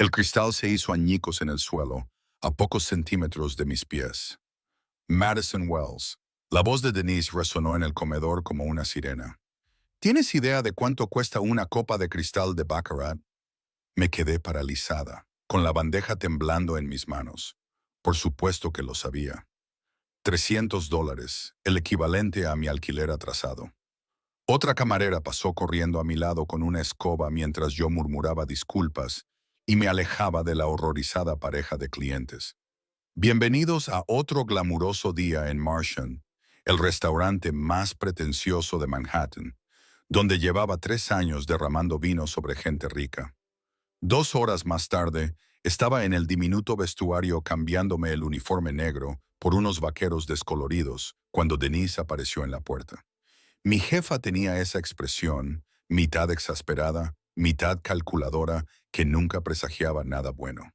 El cristal se hizo añicos en el suelo, a pocos centímetros de mis pies. Madison Wells. La voz de Denise resonó en el comedor como una sirena. ¿Tienes idea de cuánto cuesta una copa de cristal de Baccarat? Me quedé paralizada, con la bandeja temblando en mis manos. Por supuesto que lo sabía. $300, el equivalente a mi alquiler atrasado. Otra camarera pasó corriendo a mi lado con una escoba mientras yo murmuraba disculpas y me alejaba de la horrorizada pareja de clientes. Bienvenidos a otro glamuroso día en Martian, el restaurante más pretencioso de Manhattan, donde llevaba 3 años derramando vino sobre gente rica. 2 horas más tarde, estaba en el diminuto vestuario cambiándome el uniforme negro por unos vaqueros descoloridos cuando Denise apareció en la puerta. Mi jefa tenía esa expresión, mitad exasperada, mitad calculadora, que nunca presagiaba nada bueno.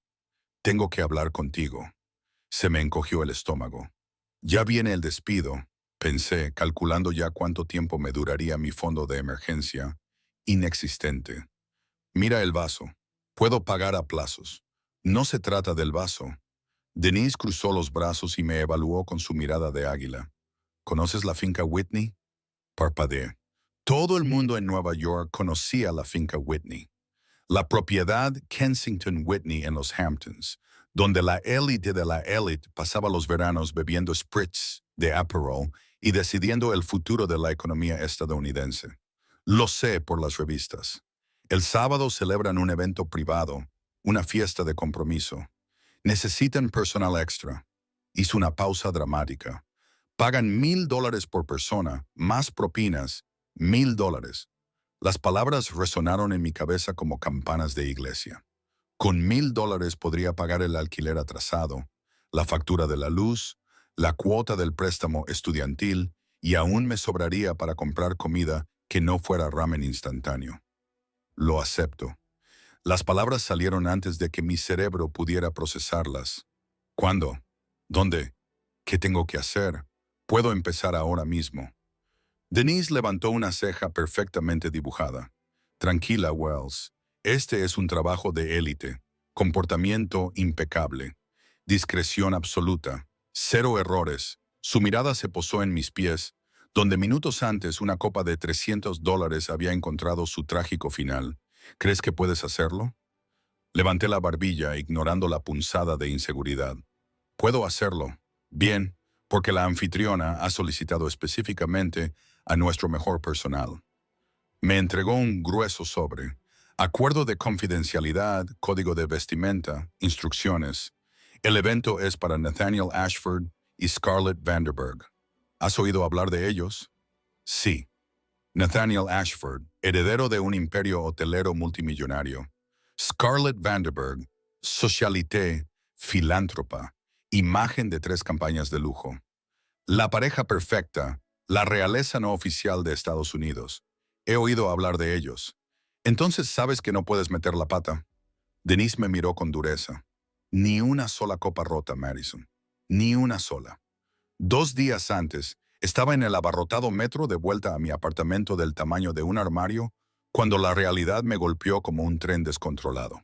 Tengo que hablar contigo. Se me encogió el estómago. Ya viene el despido, pensé, calculando ya cuánto tiempo me duraría mi fondo de emergencia. Inexistente. Mira el vaso. Puedo pagar a plazos. No se trata del vaso. Denise cruzó los brazos y me evaluó con su mirada de águila. ¿Conoces la finca Whitney? Parpadeé. Todo el mundo en Nueva York conocía la finca Whitney. La propiedad Kensington Whitney en los Hamptons, donde la élite de la élite pasaba los veranos bebiendo spritz de Aperol y decidiendo el futuro de la economía estadounidense. Lo sé por las revistas. El sábado celebran un evento privado, una fiesta de compromiso. Necesitan personal extra. Hizo una pausa dramática. Pagan $1,000 por persona, más propinas, $1,000. Las palabras resonaron en mi cabeza como campanas de iglesia. Con $1,000 podría pagar el alquiler atrasado, la factura de la luz, la cuota del préstamo estudiantil y aún me sobraría para comprar comida que no fuera ramen instantáneo. Lo acepto. Las palabras salieron antes de que mi cerebro pudiera procesarlas. ¿Cuándo? ¿Dónde? ¿Qué tengo que hacer? Puedo empezar ahora mismo. Denise levantó una ceja perfectamente dibujada. Tranquila, Wells. Este es un trabajo de élite. Comportamiento impecable. Discreción absoluta. Cero errores. Su mirada se posó en mis pies, donde minutos antes una copa de $300 había encontrado su trágico final. ¿Crees que puedes hacerlo? Levanté la barbilla, ignorando la punzada de inseguridad. Puedo hacerlo. Bien, porque la anfitriona ha solicitado específicamente a nuestro mejor personal. Me entregó un grueso sobre. Acuerdo de confidencialidad, código de vestimenta, instrucciones. El evento es para Nathaniel Ashford y Scarlett Vanderberg. ¿Has oído hablar de ellos? Sí. Nathaniel Ashford, heredero de un imperio hotelero multimillonario. Scarlett Vanderberg, socialité, filántropa, imagen de 3 campañas de lujo. La pareja perfecta, la realeza no oficial de Estados Unidos. He oído hablar de ellos. Entonces sabes que no puedes meter la pata. Denise me miró con dureza. Ni una sola copa rota, Madison. Ni una sola. 2 días antes, estaba en el abarrotado metro de vuelta a mi apartamento del tamaño de un armario cuando la realidad me golpeó como un tren descontrolado.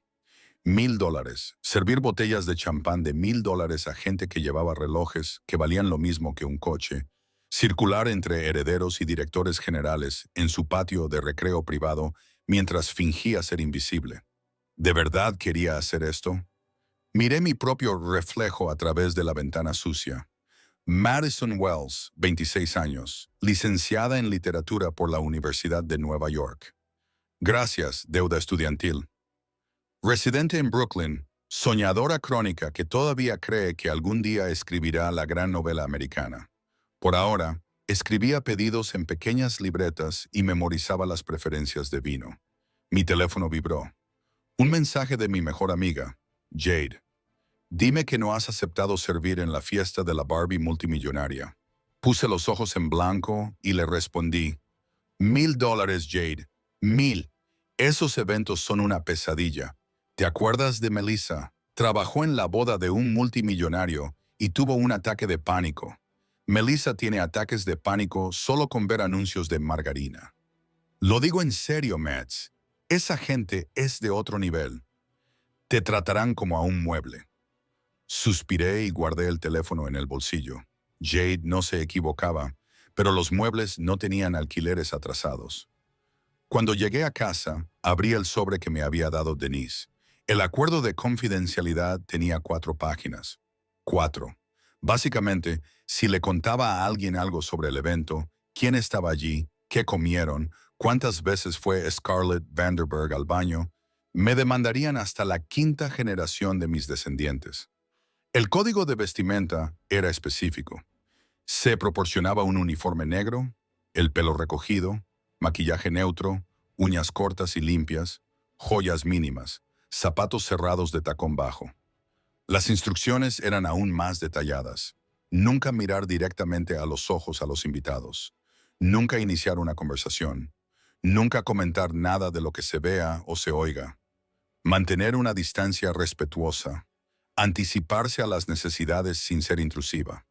$1,000. Servir botellas de champán de $1,000 a gente que llevaba relojes que valían lo mismo que un coche. Circular entre herederos y directores generales en su patio de recreo privado mientras fingía ser invisible. ¿De verdad quería hacer esto? Miré mi propio reflejo a través de la ventana sucia. Madison Wells, 26 años, licenciada en literatura por la Universidad de Nueva York. Gracias, deuda estudiantil. Residente en Brooklyn, soñadora crónica que todavía cree que algún día escribirá la gran novela americana. Por ahora, escribía pedidos en pequeñas libretas y memorizaba las preferencias de vino. Mi teléfono vibró. Un mensaje de mi mejor amiga, Jade. Dime que no has aceptado servir en la fiesta de la Barbie multimillonaria. Puse los ojos en blanco y le respondí, $1,000, Jade. 1,000. Esos eventos son una pesadilla. ¿Te acuerdas de Melissa? Trabajó en la boda de un multimillonario y tuvo un ataque de pánico. Melissa tiene ataques de pánico solo con ver anuncios de margarina. Lo digo en serio, Mads. Esa gente es de otro nivel. Te tratarán como a un mueble. Suspiré y guardé el teléfono en el bolsillo. Jade no se equivocaba, pero los muebles no tenían alquileres atrasados. Cuando llegué a casa, abrí el sobre que me había dado Denise. El acuerdo de confidencialidad tenía 4 páginas. 4. Básicamente, si le contaba a alguien algo sobre el evento, quién estaba allí, qué comieron, cuántas veces fue Scarlett Vanderberg al baño, me demandarían hasta la 5ª generación de mis descendientes. El código de vestimenta era específico. Se proporcionaba un uniforme negro, el pelo recogido, maquillaje neutro, uñas cortas y limpias, joyas mínimas, zapatos cerrados de tacón bajo. Las instrucciones eran aún más detalladas. Nunca mirar directamente a los ojos a los invitados. Nunca iniciar una conversación. Nunca comentar nada de lo que se vea o se oiga. Mantener una distancia respetuosa. Anticiparse a las necesidades sin ser intrusiva.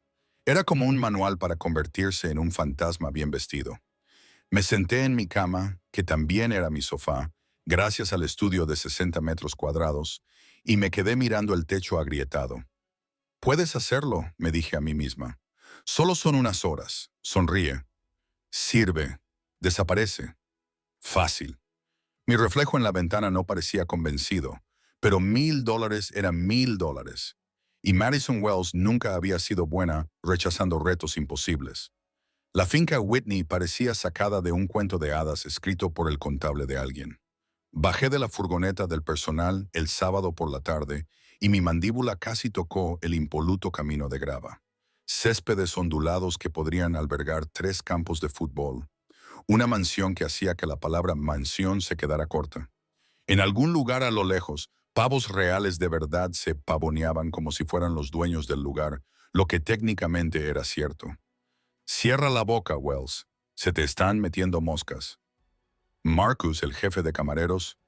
Era como un manual para convertirse en un fantasma bien vestido. Me senté en mi cama, que también era mi sofá, gracias al estudio de 60 metros cuadrados, y me quedé mirando el techo agrietado. Puedes hacerlo, me dije a mí misma. Solo son unas horas. Sonríe. Sirve. Desaparece. Fácil. Mi reflejo en la ventana no parecía convencido, pero $1000 eran $1000. Y Madison Wells nunca había sido buena rechazando retos imposibles. La finca Whitney parecía sacada de un cuento de hadas escrito por el contable de alguien. Bajé de la furgoneta del personal el sábado por la tarde y mi mandíbula casi tocó el impoluto camino de grava. Céspedes ondulados que podrían albergar 3 campos de fútbol. Una mansión que hacía que la palabra mansión se quedara corta. En algún lugar a lo lejos, pavos reales de verdad se pavoneaban como si fueran los dueños del lugar, lo que técnicamente era cierto. Cierra la boca, Wells. Se te están metiendo moscas. Marcus, el jefe de camareros,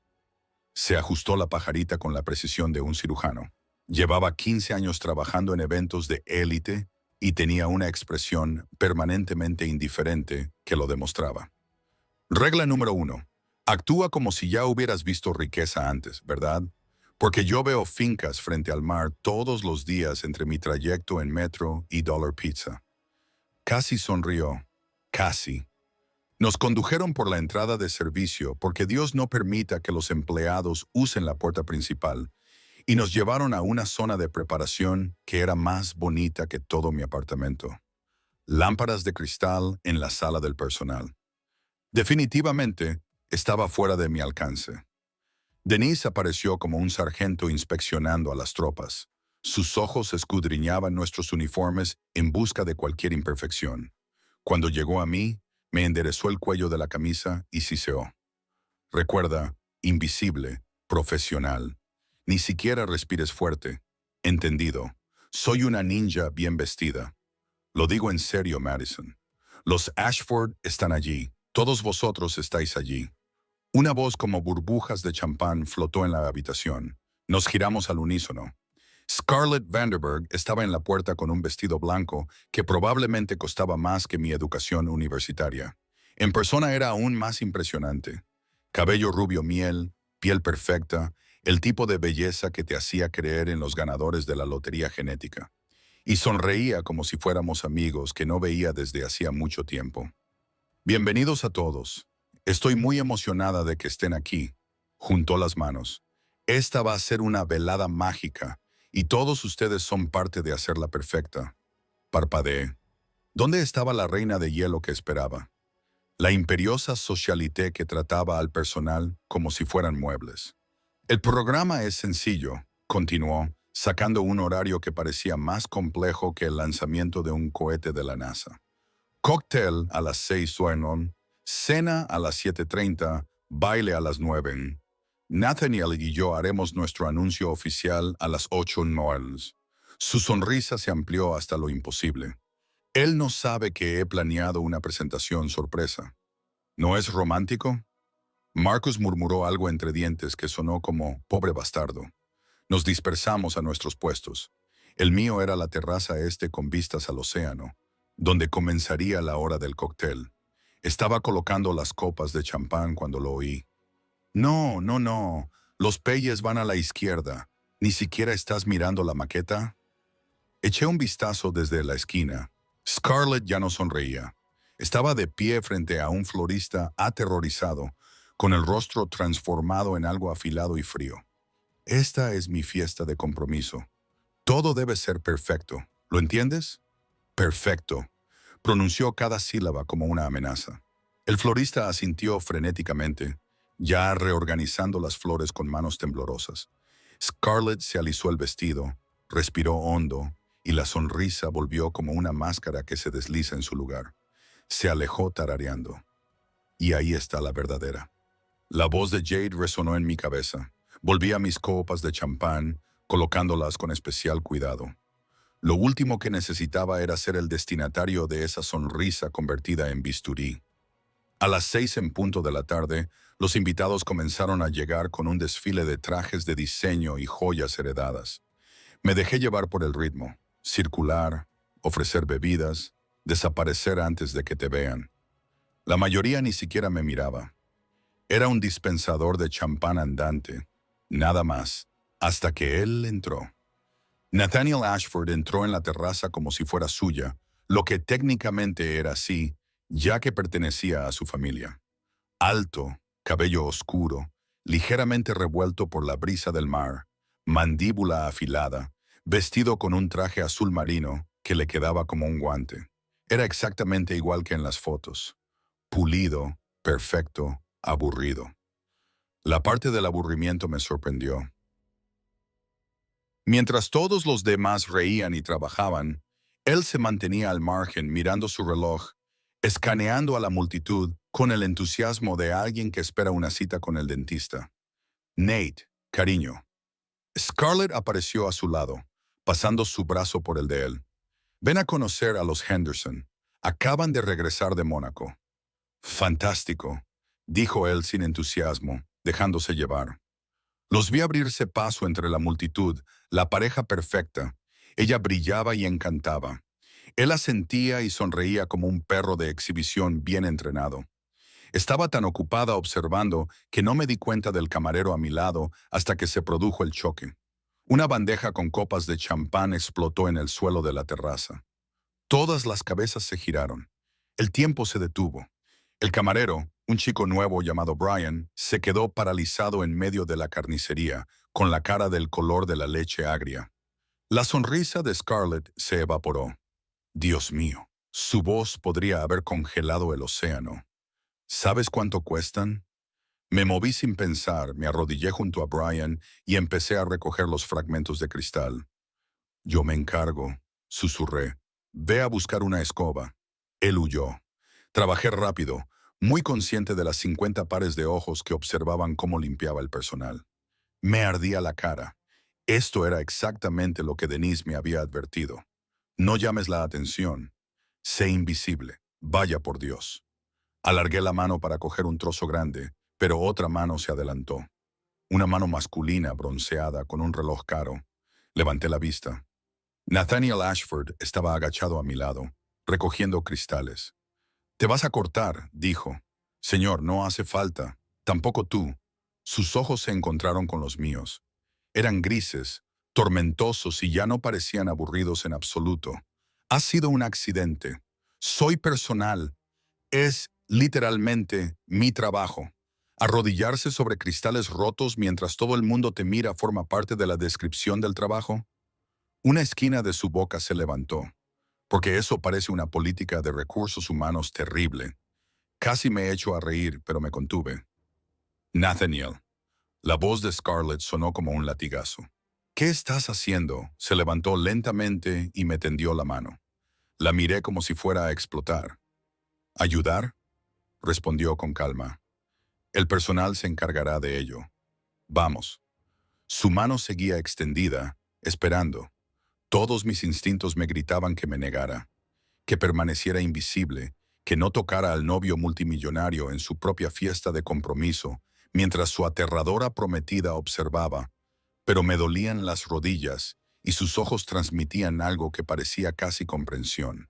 se ajustó la pajarita con la precisión de un cirujano. Llevaba 15 años trabajando en eventos de élite y tenía una expresión permanentemente indiferente que lo demostraba. Regla número 1. Actúa como si ya hubieras visto riqueza antes, ¿verdad? Porque yo veo fincas frente al mar todos los días entre mi trayecto en metro y Dollar Pizza. Casi sonrió. Casi. Nos condujeron por la entrada de servicio porque Dios no permita que los empleados usen la puerta principal y nos llevaron a una zona de preparación que era más bonita que todo mi apartamento. Lámparas de cristal en la sala del personal. Definitivamente estaba fuera de mi alcance. Denise apareció como un sargento inspeccionando a las tropas. Sus ojos escudriñaban nuestros uniformes en busca de cualquier imperfección. Cuando llegó a mí, me enderezó el cuello de la camisa y siseó. Recuerda, invisible, profesional. Ni siquiera respires fuerte. Entendido. Soy una ninja bien vestida. Lo digo en serio, Madison. Los Ashford están allí. Todos vosotros estáis allí. Una voz como burbujas de champán flotó en la habitación. Nos giramos al unísono. Scarlett Vanderberg estaba en la puerta con un vestido blanco que probablemente costaba más que mi educación universitaria. En persona era aún más impresionante. Cabello rubio miel, piel perfecta, el tipo de belleza que te hacía creer en los ganadores de la lotería genética. Y sonreía como si fuéramos amigos que no veía desde hacía mucho tiempo. Bienvenidos a todos. Estoy muy emocionada de que estén aquí. Juntó las manos. Esta va a ser una velada mágica. Y todos ustedes son parte de hacerla perfecta. Parpadeé. ¿Dónde estaba la reina de hielo que esperaba? La imperiosa socialité que trataba al personal como si fueran muebles. El programa es sencillo, continuó, sacando un horario que parecía más complejo que el lanzamiento de un cohete de la NASA. Cóctel a las 6 suenan, cena a las 7:30, baile a las 9. Nathaniel y yo haremos nuestro anuncio oficial a las 8 Noels. Su sonrisa se amplió hasta lo imposible. Él no sabe que he planeado una presentación sorpresa. ¿No es romántico? Marcus murmuró algo entre dientes que sonó como pobre bastardo. Nos dispersamos a nuestros puestos. El mío era la terraza este con vistas al océano, donde comenzaría la hora del cóctel. Estaba colocando las copas de champán cuando lo oí. No, no, no. Los peyes van a la izquierda. ¿Ni siquiera estás mirando la maqueta? Eché un vistazo desde la esquina. Scarlett ya no sonreía. Estaba de pie frente a un florista aterrorizado, con el rostro transformado en algo afilado y frío. Esta es mi fiesta de compromiso. Todo debe ser perfecto. ¿Lo entiendes? Perfecto. Pronunció cada sílaba como una amenaza. El florista asintió frenéticamente, ya reorganizando las flores con manos temblorosas. Scarlett se alisó el vestido, respiró hondo, y la sonrisa volvió como una máscara que se desliza en su lugar. Se alejó tarareando. Y ahí está la verdadera. La voz de Jade resonó en mi cabeza. Volví a mis copas de champán, colocándolas con especial cuidado. Lo último que necesitaba era ser el destinatario de esa sonrisa convertida en bisturí. A las 6 en punto de la tarde, los invitados comenzaron a llegar con un desfile de trajes de diseño y joyas heredadas. Me dejé llevar por el ritmo, circular, ofrecer bebidas, desaparecer antes de que te vean. La mayoría ni siquiera me miraba. Era un dispensador de champán andante, nada más, hasta que él entró. Nathaniel Ashford entró en la terraza como si fuera suya, lo que técnicamente era así, ya que pertenecía a su familia. Alto, cabello oscuro, ligeramente revuelto por la brisa del mar, mandíbula afilada, vestido con un traje azul marino que le quedaba como un guante. Era exactamente igual que en las fotos. Pulido, perfecto, aburrido. La parte del aburrimiento me sorprendió. Mientras todos los demás reían y trabajaban, él se mantenía al margen mirando su reloj, escaneando a la multitud con el entusiasmo de alguien que espera una cita con el dentista. Nate, cariño. Scarlett apareció a su lado, pasando su brazo por el de él. Ven a conocer a los Henderson. Acaban de regresar de Mónaco. Fantástico, dijo él sin entusiasmo, dejándose llevar. Los vi abrirse paso entre la multitud, la pareja perfecta. Ella brillaba y encantaba. Él asentía y sonreía como un perro de exhibición bien entrenado. Estaba tan ocupada observando que no me di cuenta del camarero a mi lado hasta que se produjo el choque. Una bandeja con copas de champán explotó en el suelo de la terraza. Todas las cabezas se giraron. El tiempo se detuvo. El camarero, un chico nuevo llamado Brian, se quedó paralizado en medio de la carnicería, con la cara del color de la leche agria. La sonrisa de Scarlett se evaporó. Dios mío, su voz podría haber congelado el océano. ¿Sabes cuánto cuestan? Me moví sin pensar, me arrodillé junto a Brian y empecé a recoger los fragmentos de cristal. Yo me encargo, susurré. Ve a buscar una escoba. Él huyó. Trabajé rápido, muy consciente de las 50 pares de ojos que observaban cómo limpiaba el personal. Me ardía la cara. Esto era exactamente lo que Denise me había advertido. No llames la atención. Sé invisible. Vaya por Dios. Alargué la mano para coger un trozo grande, pero otra mano se adelantó. Una mano masculina bronceada con un reloj caro. Levanté la vista. Nathaniel Ashford estaba agachado a mi lado, recogiendo cristales. «Te vas a cortar», dijo. «Señor, no hace falta. Tampoco tú». Sus ojos se encontraron con los míos. Eran grises, tormentosos y ya no parecían aburridos en absoluto. «Ha sido un accidente. Soy personal. Es, literalmente, mi trabajo. Arrodillarse sobre cristales rotos mientras todo el mundo te mira forma parte de la descripción del trabajo». Una esquina de su boca se levantó, porque eso parece una política de recursos humanos terrible. Casi me echo a reír, pero me contuve. «Nathaniel». La voz de Scarlett sonó como un latigazo. «¿Qué estás haciendo?». Se levantó lentamente y me tendió la mano. La miré como si fuera a explotar. «¿Ayudar?», respondió con calma. «El personal se encargará de ello. Vamos». Su mano seguía extendida, esperando. Todos mis instintos me gritaban que me negara, que permaneciera invisible, que no tocara al novio multimillonario en su propia fiesta de compromiso, mientras su aterradora prometida observaba, pero me dolían las rodillas y sus ojos transmitían algo que parecía casi comprensión.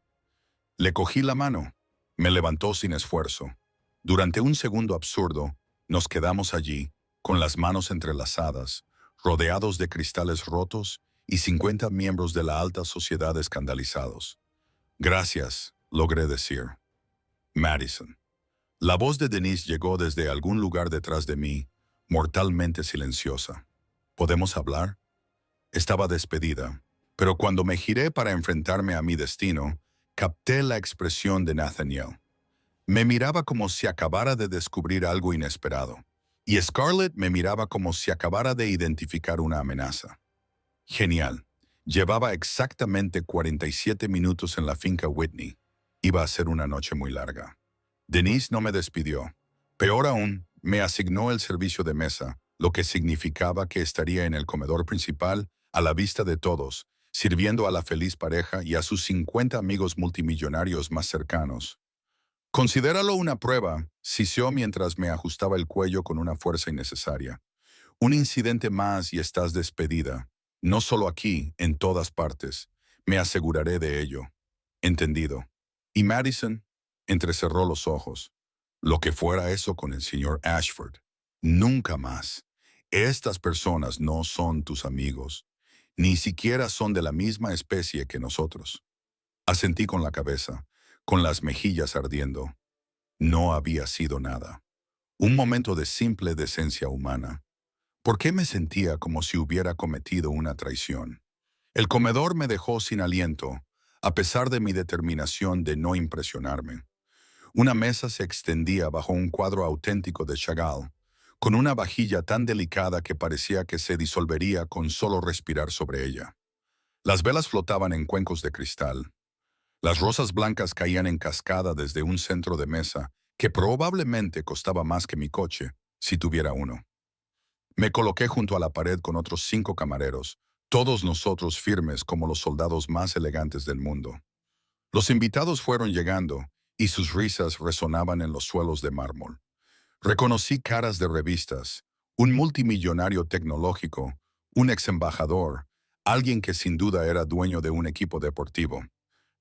Le cogí la mano. Me levantó sin esfuerzo. Durante un segundo absurdo, nos quedamos allí, con las manos entrelazadas, rodeados de cristales rotos y 50 miembros de la alta sociedad escandalizados. Gracias, logré decir. Madison. La voz de Denise llegó desde algún lugar detrás de mí, mortalmente silenciosa. ¿Podemos hablar? Estaba despedida, pero cuando me giré para enfrentarme a mi destino, capté la expresión de Nathaniel. Me miraba como si acabara de descubrir algo inesperado, y Scarlett me miraba como si acabara de identificar una amenaza. Genial. Llevaba exactamente 47 minutos en la finca Whitney. Iba a ser una noche muy larga. Denise no me despidió. Peor aún, me asignó el servicio de mesa, lo que significaba que estaría en el comedor principal, a la vista de todos, sirviendo a la feliz pareja y a sus 50 amigos multimillonarios más cercanos. Considéralo una prueba, siseó mientras me ajustaba el cuello con una fuerza innecesaria. Un incidente más y estás despedida. No solo aquí, en todas partes. Me aseguraré de ello. Entendido. Y Madison entrecerró los ojos. Lo que fuera eso con el señor Ashford. Nunca más. Estas personas no son tus amigos. Ni siquiera son de la misma especie que nosotros. Asentí con la cabeza, con las mejillas ardiendo. No había sido nada. Un momento de simple decencia humana. ¿Por qué me sentía como si hubiera cometido una traición? El comedor me dejó sin aliento, a pesar de mi determinación de no impresionarme. Una mesa se extendía bajo un cuadro auténtico de Chagall, con una vajilla tan delicada que parecía que se disolvería con solo respirar sobre ella. Las velas flotaban en cuencos de cristal. Las rosas blancas caían en cascada desde un centro de mesa que probablemente costaba más que mi coche, si tuviera uno. Me coloqué junto a la pared con otros 5 camareros, todos nosotros firmes como los soldados más elegantes del mundo. Los invitados fueron llegando, y sus risas resonaban en los suelos de mármol. Reconocí caras de revistas, un multimillonario tecnológico, un ex embajador, alguien que sin duda era dueño de un equipo deportivo.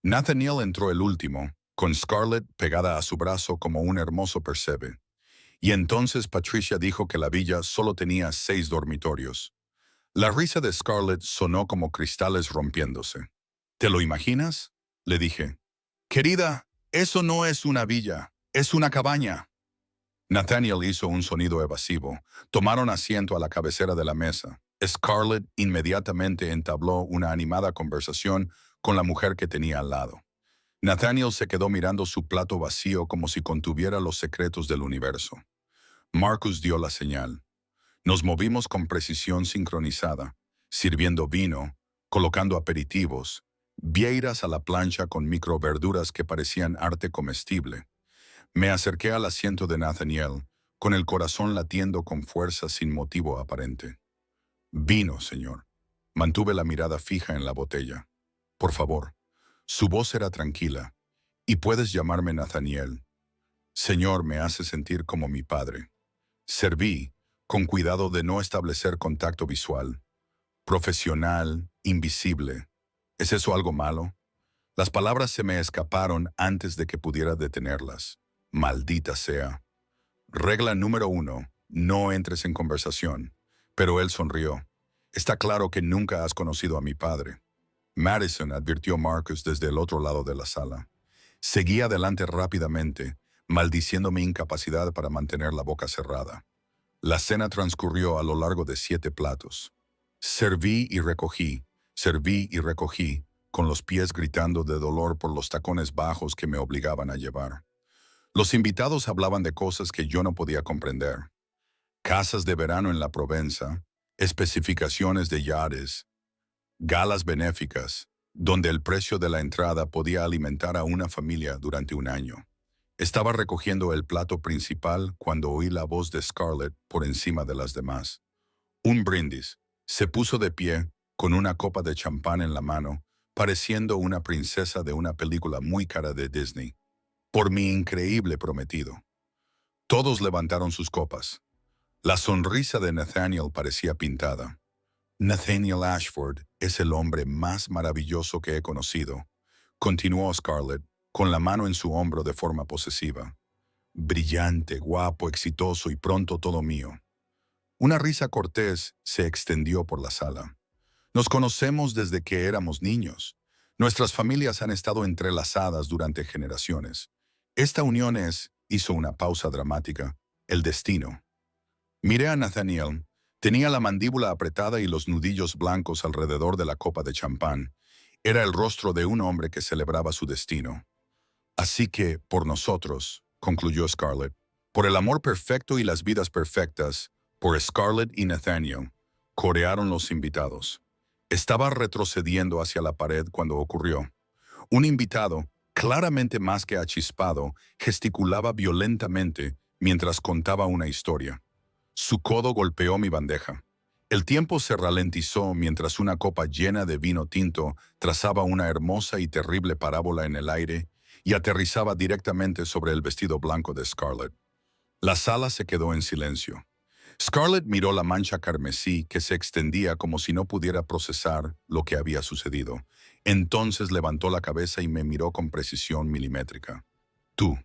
Nathaniel entró el último, con Scarlett pegada a su brazo como un hermoso percebe. Y entonces Patricia dijo que la villa solo tenía 6 dormitorios. La risa de Scarlett sonó como cristales rompiéndose. ¿Te lo imaginas? Le dije. Querida, eso no es una villa, es una cabaña. Nathaniel hizo un sonido evasivo. Tomaron asiento a la cabecera de la mesa. Scarlett inmediatamente entabló una animada conversación con la mujer que tenía al lado. Nathaniel se quedó mirando su plato vacío como si contuviera los secretos del universo. Marcus dio la señal. Nos movimos con precisión sincronizada, sirviendo vino, colocando aperitivos, vieiras a la plancha con microverduras que parecían arte comestible. Me acerqué al asiento de Nathaniel, con el corazón latiendo con fuerza sin motivo aparente. Vino, señor. Mantuve la mirada fija en la botella. Por favor. Su voz era tranquila. Y puedes llamarme Nathaniel. Señor, me hace sentir como mi padre. Serví, con cuidado de no establecer contacto visual. Profesional, invisible. ¿Es eso algo malo? Las palabras se me escaparon antes de que pudiera detenerlas. Maldita sea. Regla número 1. No entres en conversación. Pero él sonrió. Está claro que nunca has conocido a mi padre. Madison, advirtió Marcus desde el otro lado de la sala. Seguí adelante rápidamente, maldiciendo mi incapacidad para mantener la boca cerrada. La cena transcurrió a lo largo de 7 platos. Serví y recogí, con los pies gritando de dolor por los tacones bajos que me obligaban a llevar. Los invitados hablaban de cosas que yo no podía comprender. Casas de verano en la Provenza, especificaciones de yates, galas benéficas, donde el precio de la entrada podía alimentar a una familia durante un año. Estaba recogiendo el plato principal cuando oí la voz de Scarlett por encima de las demás. Un brindis. Se puso de pie, con una copa de champán en la mano, pareciendo una princesa de una película muy cara de Disney. Por mi increíble prometido. Todos levantaron sus copas. La sonrisa de Nathaniel parecía pintada. Nathaniel Ashford es el hombre más maravilloso que he conocido, continuó Scarlett, con la mano en su hombro de forma posesiva. Brillante, guapo, exitoso y pronto todo mío. Una risa cortés se extendió por la sala. Nos conocemos desde que éramos niños. Nuestras familias han estado entrelazadas durante generaciones. Esta unión hizo una pausa dramática, el destino. Miré a Nathaniel. Tenía la mandíbula apretada y los nudillos blancos alrededor de la copa de champán. Era el rostro de un hombre que celebraba su destino. Así que, por nosotros, concluyó Scarlett, por el amor perfecto y las vidas perfectas, por Scarlett y Nathaniel, corearon los invitados. Estaba retrocediendo hacia la pared cuando ocurrió. Un invitado, claramente más que achispado, gesticulaba violentamente mientras contaba una historia. Su codo golpeó mi bandeja. El tiempo se ralentizó mientras una copa llena de vino tinto trazaba una hermosa y terrible parábola en el aire y aterrizaba directamente sobre el vestido blanco de Scarlett. La sala se quedó en silencio. Scarlett miró la mancha carmesí que se extendía como si no pudiera procesar lo que había sucedido. Entonces levantó la cabeza y me miró con precisión milimétrica. Tú,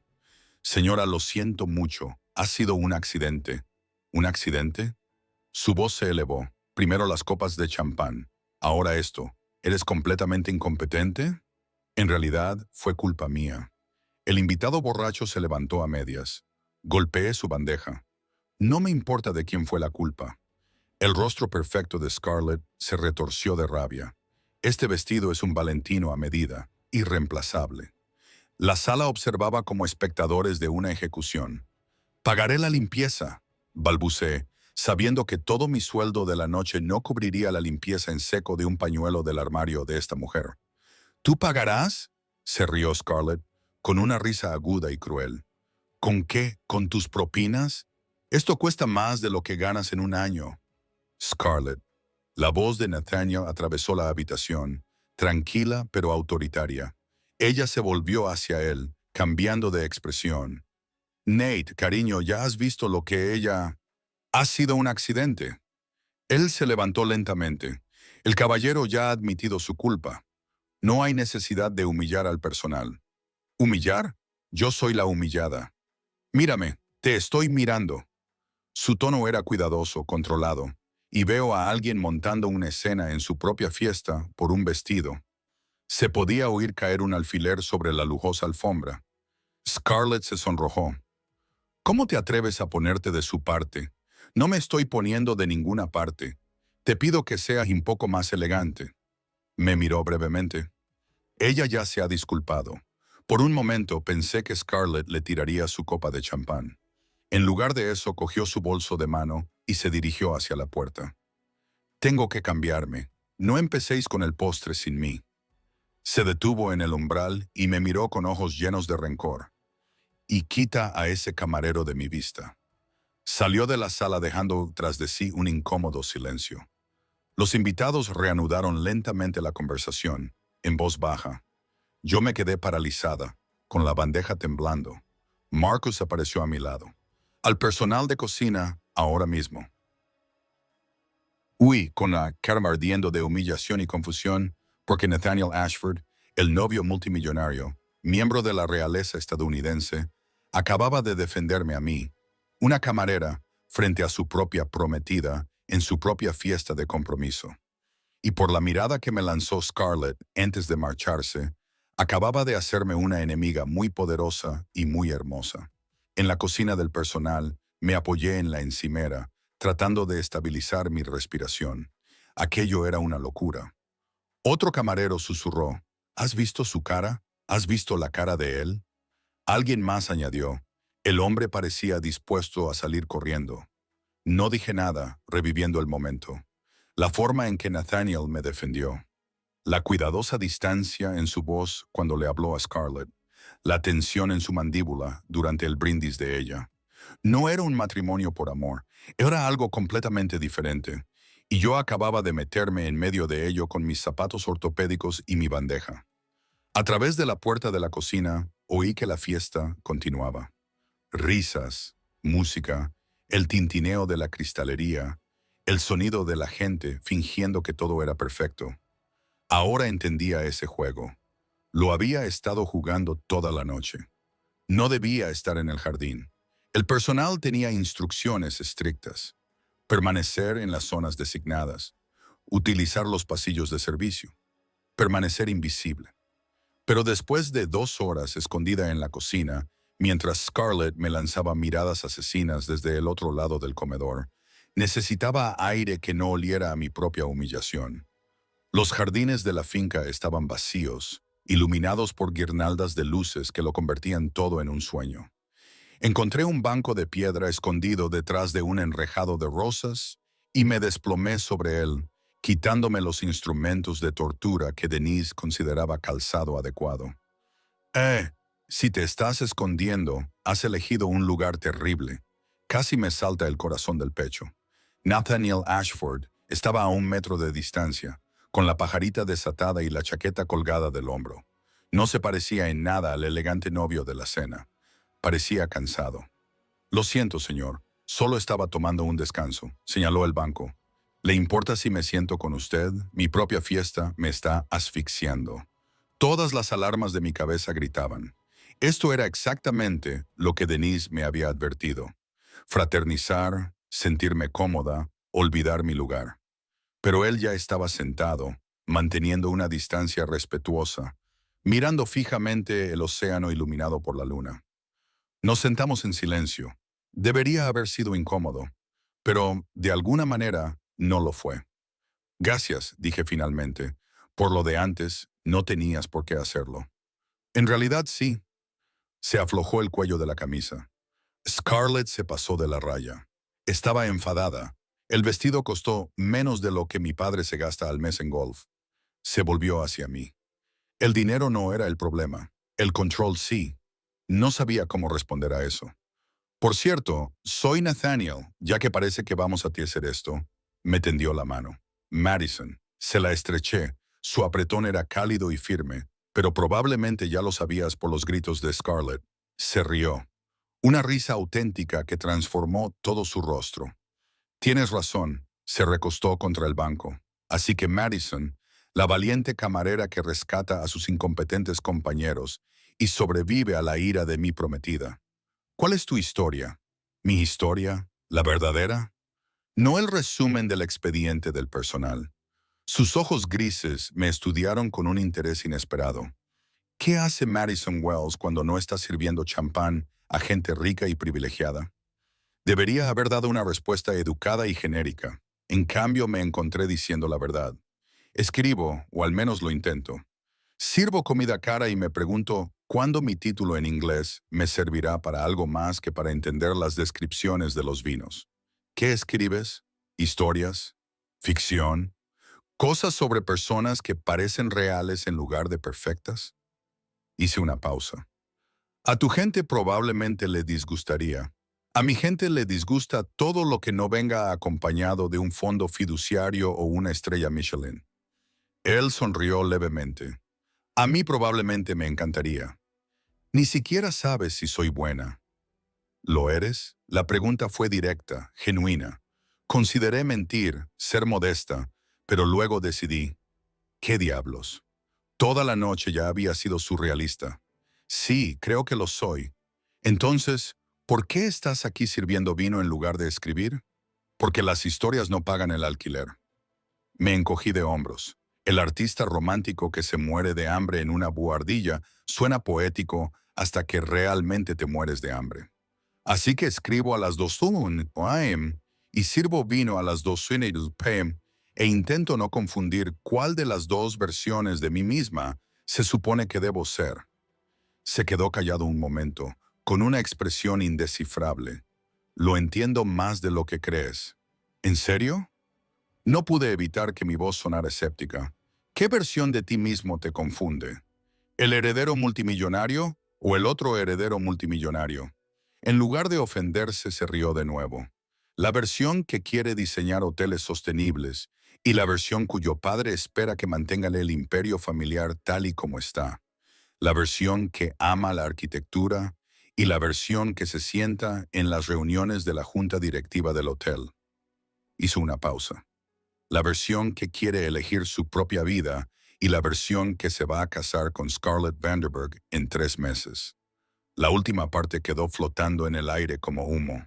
señora, lo siento mucho. Ha sido un accidente. ¿Un accidente? Su voz se elevó. Primero las copas de champán. Ahora esto. ¿Eres completamente incompetente? En realidad, fue culpa mía. El invitado borracho se levantó a medias. Golpeé su bandeja. No me importa de quién fue la culpa. El rostro perfecto de Scarlett se retorció de rabia. Este vestido es un Valentino a medida, irreemplazable. La sala observaba como espectadores de una ejecución. Pagaré la limpieza, balbuceé, sabiendo que todo mi sueldo de la noche no cubriría la limpieza en seco de un pañuelo del armario de esta mujer. ¿Tú pagarás? Se rió Scarlett, con una risa aguda y cruel. ¿Con qué? ¿Con tus propinas? Esto cuesta más de lo que ganas en un año. Scarlett. La voz de Nathaniel atravesó la habitación, tranquila pero autoritaria. Ella se volvió hacia él, cambiando de expresión. Nate, cariño, ¿ya has visto lo que ella... Ha sido un accidente. Él se levantó lentamente. El caballero ya ha admitido su culpa. No hay necesidad de humillar al personal. ¿Humillar? Yo soy la humillada. Mírame, te estoy mirando. Su tono era cuidadoso, controlado, y veo a alguien montando una escena en su propia fiesta por un vestido. Se podía oír caer un alfiler sobre la lujosa alfombra. Scarlett se sonrojó. ¿Cómo te atreves a ponerte de su parte? No me estoy poniendo de ninguna parte. Te pido que seas un poco más elegante. Me miró brevemente. Ella ya se ha disculpado. Por un momento pensé que Scarlett le tiraría su copa de champán. En lugar de eso, cogió su bolso de mano y se dirigió hacia la puerta. Tengo que cambiarme. No empecéis con el postre sin mí. Se detuvo en el umbral y me miró con ojos llenos de rencor. Y quita a ese camarero de mi vista. Salió de la sala dejando tras de sí un incómodo silencio. Los invitados reanudaron lentamente la conversación, en voz baja. Yo me quedé paralizada, con la bandeja temblando. Marcus apareció a mi lado. Al personal de cocina, ahora mismo. Huí con la cara ardiendo de humillación y confusión, porque Nathaniel Ashford, el novio multimillonario, miembro de la realeza estadounidense, acababa de defenderme a mí, una camarera, frente a su propia prometida, en su propia fiesta de compromiso. Y por la mirada que me lanzó Scarlett antes de marcharse, acababa de hacerme una enemiga muy poderosa y muy hermosa. En la cocina del personal, me apoyé en la encimera, tratando de estabilizar mi respiración. Aquello era una locura. Otro camarero susurró, ¿has visto su cara? ¿Has visto la cara de él? Alguien más añadió, el hombre parecía dispuesto a salir corriendo. No dije nada, reviviendo el momento. La forma en que Nathaniel me defendió. La cuidadosa distancia en su voz cuando le habló a Scarlett. La tensión en su mandíbula durante el brindis de ella. No era un matrimonio por amor, era algo completamente diferente. Y yo acababa de meterme en medio de ello con mis zapatos ortopédicos y mi bandeja. A través de la puerta de la cocina, oí que la fiesta continuaba. Risas, música, el tintineo de la cristalería, el sonido de la gente fingiendo que todo era perfecto. Ahora entendía ese juego. Lo había estado jugando toda la noche. No debía estar en el jardín. El personal tenía instrucciones estrictas. permanecer en las zonas designadas, utilizar los pasillos de servicio, permanecer invisible. Pero después de 2 horas escondida en la cocina, mientras Scarlett me lanzaba miradas asesinas desde el otro lado del comedor, necesitaba aire que no oliera a mi propia humillación. Los jardines de la finca estaban vacíos, iluminados por guirnaldas de luces que lo convertían todo en un sueño. Encontré un banco de piedra escondido detrás de un enrejado de rosas y me desplomé sobre él, quitándome los instrumentos de tortura que Denise consideraba calzado adecuado. Eh, si te estás escondiendo, has elegido un lugar terrible. Casi me salta el corazón del pecho. Nathaniel Ashford estaba a 1 metro de distancia, con la pajarita desatada y la chaqueta colgada del hombro. No se parecía en nada al elegante novio de la cena. Parecía cansado. Lo siento, señor. Solo estaba tomando un descanso, señaló el banco. ¿Le importa si me siento con usted? Mi propia fiesta me está asfixiando. Todas las alarmas de mi cabeza gritaban. Esto era exactamente lo que Denise me había advertido. Fraternizar, sentirme cómoda, olvidar mi lugar. Pero él ya estaba sentado, manteniendo una distancia respetuosa, mirando fijamente el océano iluminado por la luna. Nos sentamos en silencio. Debería haber sido incómodo, pero de alguna manera no lo fue. Gracias, dije finalmente. Por lo de antes, no tenías por qué hacerlo. En realidad sí. Se aflojó el cuello de la camisa. Scarlett se pasó de la raya. Estaba enfadada. El vestido costó menos de lo que mi padre se gasta al mes en golf. Se volvió hacia mí. El dinero no era el problema. El control sí. No sabía cómo responder a eso. Por cierto, soy Nathaniel, ya que parece que vamos a hacer esto. Me tendió la mano. Madison. Se la estreché. Su apretón era cálido y firme, pero probablemente ya lo sabías por los gritos de Scarlett. Se rió. Una risa auténtica que transformó todo su rostro. Tienes razón, se recostó contra el banco. Así que Madison, la valiente camarera que rescata a sus incompetentes compañeros y sobrevive a la ira de mi prometida. ¿Cuál es tu historia? ¿Mi historia? ¿La verdadera? No el resumen del expediente del personal. Sus ojos grises me estudiaron con un interés inesperado. ¿Qué hace Madison Wells cuando no está sirviendo champán a gente rica y privilegiada? Debería haber dado una respuesta educada y genérica. En cambio, me encontré diciendo la verdad. Escribo, o al menos lo intento. Sirvo comida cara y me pregunto cuándo mi título en inglés me servirá para algo más que para entender las descripciones de los vinos. ¿Qué escribes? ¿Historias? ¿Ficción? ¿Cosas sobre personas que parecen reales en lugar de perfectas? Hice una pausa. A tu gente probablemente le disgustaría. A mi gente le disgusta todo lo que no venga acompañado de un fondo fiduciario o una estrella Michelin. Él sonrió levemente. A mí probablemente me encantaría. Ni siquiera sabes si soy buena. ¿Lo eres? La pregunta fue directa, genuina. Consideré mentir, ser modesta, pero luego decidí, ¿qué diablos? Toda la noche ya había sido surrealista. Sí, creo que lo soy. Entonces, ¿por qué estás aquí sirviendo vino en lugar de escribir? Porque las historias no pagan el alquiler. Me encogí de hombros. El artista romántico que se muere de hambre en una buhardilla suena poético hasta que realmente te mueres de hambre. Así que escribo a las 2 p.m. y sirvo vino a las 2 p.m. e intento no confundir cuál de las dos versiones de mí misma se supone que debo ser. Se quedó callado un momento, con una expresión indescifrable. Lo entiendo más de lo que crees. ¿En serio? No pude evitar que mi voz sonara escéptica. ¿Qué versión de ti mismo te confunde? ¿El heredero multimillonario o el otro heredero multimillonario? En lugar de ofenderse, se rió de nuevo. La versión que quiere diseñar hoteles sostenibles y la versión cuyo padre espera que mantengan el imperio familiar tal y como está. La versión que ama la arquitectura y la versión que se sienta en las reuniones de la junta directiva del hotel. Hizo una pausa. La versión que quiere elegir su propia vida y la versión que se va a casar con Scarlett Vanderberg en 3 meses. La última parte quedó flotando en el aire como humo.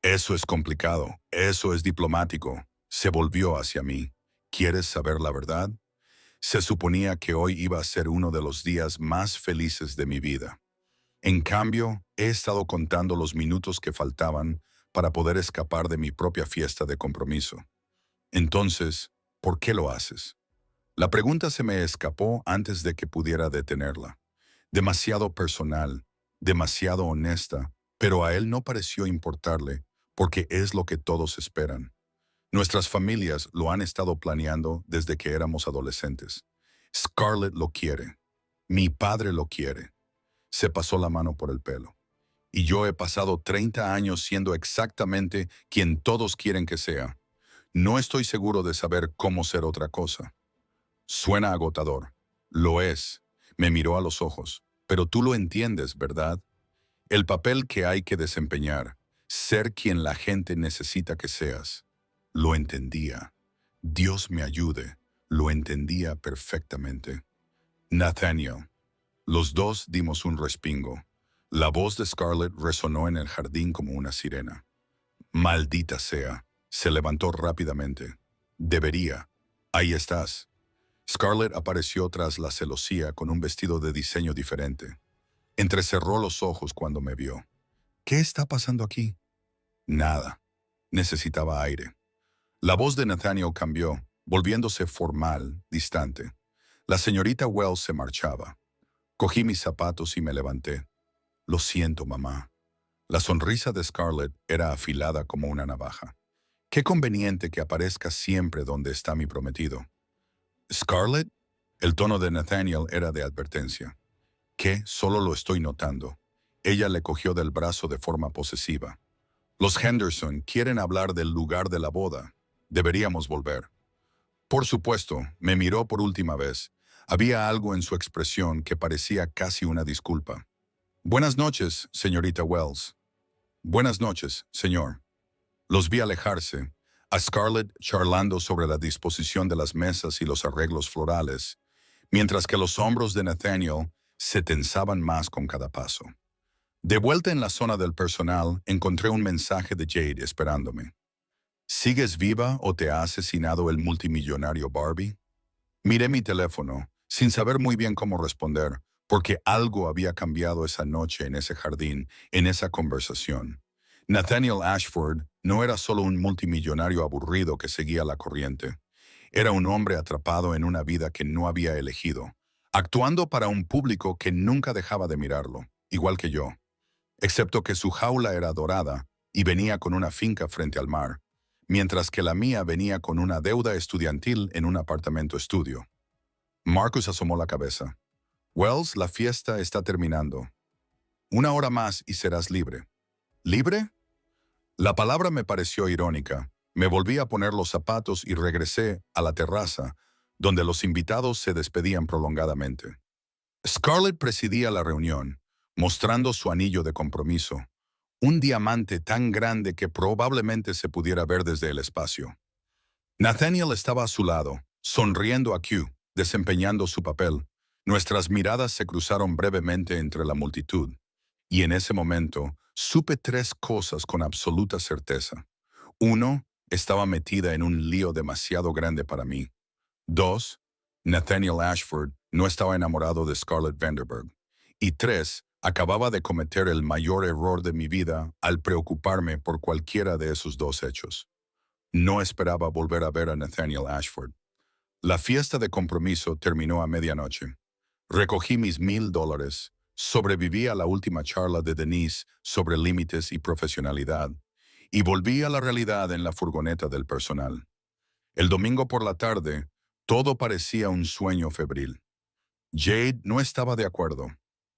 Eso es complicado, eso es diplomático. Se volvió hacia mí. ¿Quieres saber la verdad? Se suponía que hoy iba a ser uno de los días más felices de mi vida. En cambio, he estado contando los minutos que faltaban para poder escapar de mi propia fiesta de compromiso. Entonces, ¿por qué lo haces? La pregunta se me escapó antes de que pudiera detenerla. Demasiado personal, demasiado honesta, pero a él no pareció importarle, porque es lo que todos esperan. Nuestras familias lo han estado planeando desde que éramos adolescentes. Scarlett lo quiere. Mi padre lo quiere. Se pasó la mano por el pelo. Y yo he pasado 30 años siendo exactamente quien todos quieren que sea. No estoy seguro de saber cómo ser otra cosa. Suena agotador. Lo es. Me miró a los ojos. Pero tú lo entiendes, ¿verdad? El papel que hay que desempeñar. Ser quien la gente necesita que seas. Lo entendía. Dios me ayude. Lo entendía perfectamente. Nathaniel. Los dos dimos un respingo. La voz de Scarlett resonó en el jardín como una sirena. Maldita sea. Se levantó rápidamente. Debería. Ahí estás. Scarlett apareció tras la celosía con un vestido de diseño diferente. Entrecerró los ojos cuando me vio. ¿Qué está pasando aquí? Nada. Necesitaba aire. La voz de Nathaniel cambió, volviéndose formal, distante. La señorita Wells se marchaba. Cogí mis zapatos y me levanté. Lo siento, mamá. La sonrisa de Scarlett era afilada como una navaja. Qué conveniente que aparezca siempre donde está mi prometido. ¿Scarlett? El tono de Nathaniel era de advertencia. ¿Qué? Solo lo estoy notando. Ella le cogió del brazo de forma posesiva. Los Henderson quieren hablar del lugar de la boda. Deberíamos volver. Por supuesto, me miró por última vez. Había algo en su expresión que parecía casi una disculpa. Buenas noches, señorita Wells. Buenas noches, señor. Los vi alejarse, a Scarlett charlando sobre la disposición de las mesas y los arreglos florales, mientras que los hombros de Nathaniel se tensaban más con cada paso. De vuelta en la zona del personal, encontré un mensaje de Jade esperándome. ¿Sigues viva o te ha asesinado el multimillonario Barbie? Miré mi teléfono, sin saber muy bien cómo responder, porque algo había cambiado esa noche en ese jardín, en esa conversación. Nathaniel Ashford no era solo un multimillonario aburrido que seguía la corriente. Era un hombre atrapado en una vida que no había elegido, actuando para un público que nunca dejaba de mirarlo, igual que yo. Excepto que su jaula era dorada y venía con una finca frente al mar, mientras que la mía venía con una deuda estudiantil en un apartamento estudio. Marcus asomó la cabeza. Wells, la fiesta está terminando. 1 hora más y serás libre. ¿Libre? La palabra me pareció irónica. Me volví a poner los zapatos y regresé a la terraza, donde los invitados se despedían prolongadamente. Scarlett presidía la reunión, mostrando su anillo de compromiso, un diamante tan grande que probablemente se pudiera ver desde el espacio. Nathaniel estaba a su lado, sonriendo a Q, desempeñando su papel. Nuestras miradas se cruzaron brevemente entre la multitud, y en ese momento supe 3 cosas con absoluta certeza. 1. Estaba metida en un lío demasiado grande para mí. 2. Nathaniel Ashford no estaba enamorado de Scarlett Vanderburg. Y 3. Acababa de cometer el mayor error de mi vida al preocuparme por cualquiera de esos 2 hechos. No esperaba volver a ver a Nathaniel Ashford. La fiesta de compromiso terminó a medianoche. Recogí mis $1000, sobreviví a la última charla de Denise sobre límites y profesionalidad, y volví a la realidad en la furgoneta del personal. El domingo por la tarde, todo parecía un sueño febril. Jade no estaba de acuerdo.